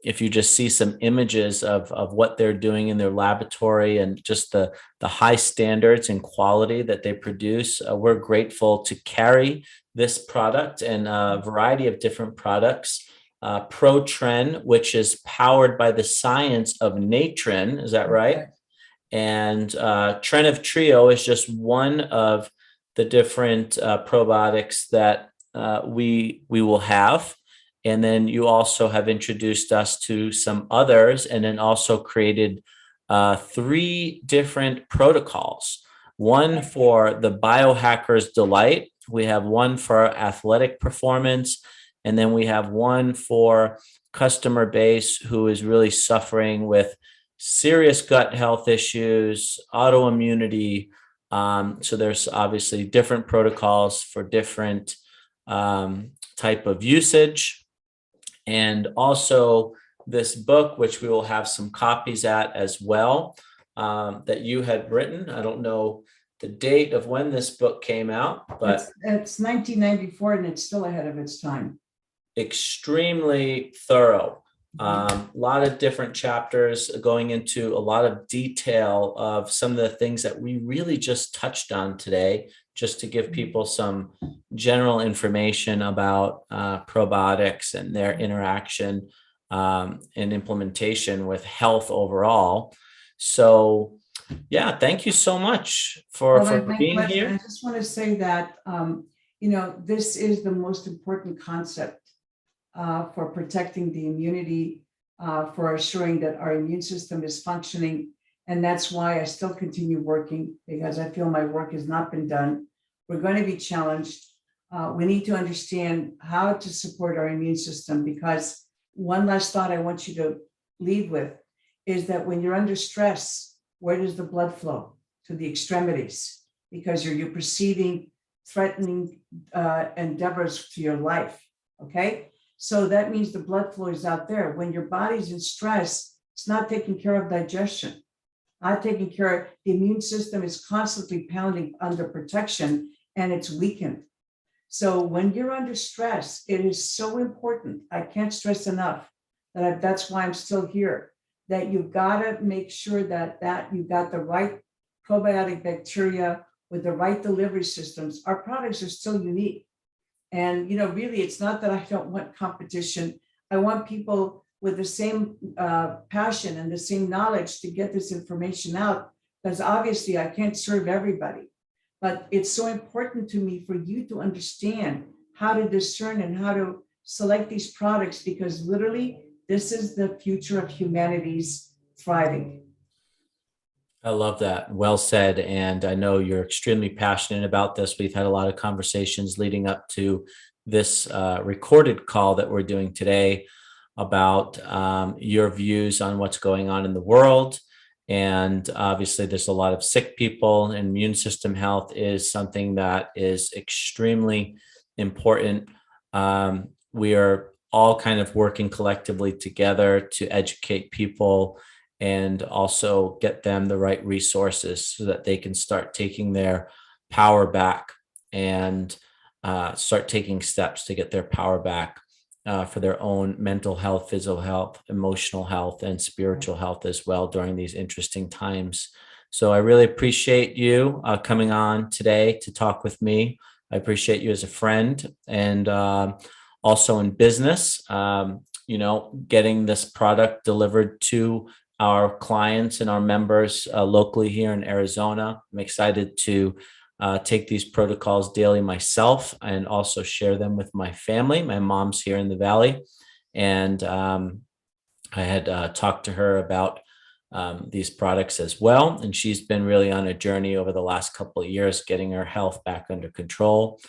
if you just see some images of what they're doing in their laboratory and just the high standards and quality that they produce, we're grateful to carry this product and a variety of different products. ProTren, which is powered by the science of natrin, is that right? Okay. And Trenev Trio is just one of the different probiotics that we will have. And then you also have introduced us to some others, and then also created 3 different protocols. One for the biohacker's delight. We have one for athletic performance, and then we have one for customer base who is really suffering with serious gut health issues, autoimmunity. So there's obviously different protocols for different type of usage. And also this book, which we will have some copies at as well, that you had written. I don't know the date of when this book came out, but it's 1994 and it's still ahead of its time. Extremely thorough. A lot of different chapters going into a lot of detail of some of the things that we really just touched on today, just to give people some general information about probiotics and their interaction and implementation with health overall. So, yeah, thank you so much for being here. I just want to say that, this is the most important concept for protecting the immunity, for assuring that our immune system is functioning. And that's why I still continue working, because I feel my work has not been done. We're going to be challenged. We need to understand how to support our immune system, because one last thought I want you to leave with is that when you're under stress, where does the blood flow? To the extremities, because you're perceiving threatening endeavors to your life, okay? So that means the blood flow is out there. When your body's in stress, it's not taking care of digestion, not taking care of, the immune system is constantly pounding under protection and it's weakened. So when you're under stress, it is so important. I can't stress enough that that's why I'm still here, that you've got to make sure that you've got the right probiotic bacteria with the right delivery systems. Our products are still unique. And, really, it's not that I don't want competition. I want people with the same passion and the same knowledge to get this information out, because obviously I can't serve everybody. But it's so important to me for you to understand how to discern and how to select these products, because literally this is the future of humanity's thriving. I love that. Well said. And I know you're extremely passionate about this. We've had a lot of conversations leading up to this recorded call that we're doing today about your views on what's going on in the world. And obviously, there's a lot of sick people, and immune system health is something that is extremely important. We are all kind of working collectively together to educate people and also get them the right resources so that they can start taking their power back and start taking steps to get their power back for their own mental health, physical health, emotional health, and spiritual health as well during these interesting times. So I really appreciate you coming on today to talk with me. I appreciate you as a friend, and also in business, getting this product delivered to our clients and our members locally here in Arizona. I'm excited to take these protocols daily myself and also share them with my family. My mom's here in the Valley, and I had talked to her about these products as well. And she's been really on a journey over the last couple of years, getting her health back under control.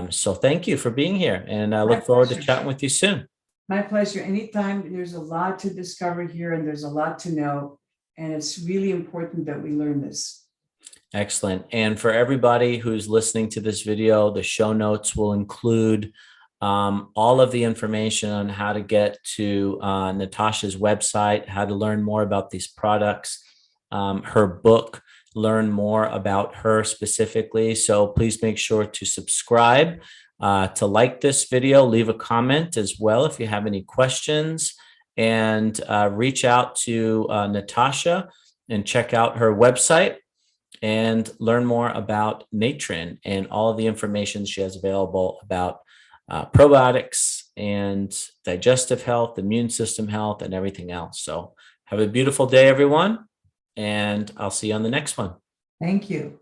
So thank you for being here, and I look forward to chatting with you soon. My pleasure. Anytime. There's a lot to discover here, and there's a lot to know. And it's really important that we learn this. Excellent. And for everybody who's listening to this video, the show notes will include all of the information on how to get to Natasha's website, how to learn more about these products, her book, learn more about her specifically. So please make sure to subscribe, to like this video, leave a comment as well if you have any questions, and reach out to Natasha and check out her website and learn more about Natrin and all of the information she has available about probiotics and digestive health, immune system health, and everything else. So have a beautiful day, everyone, and I'll see you on the next one. Thank you.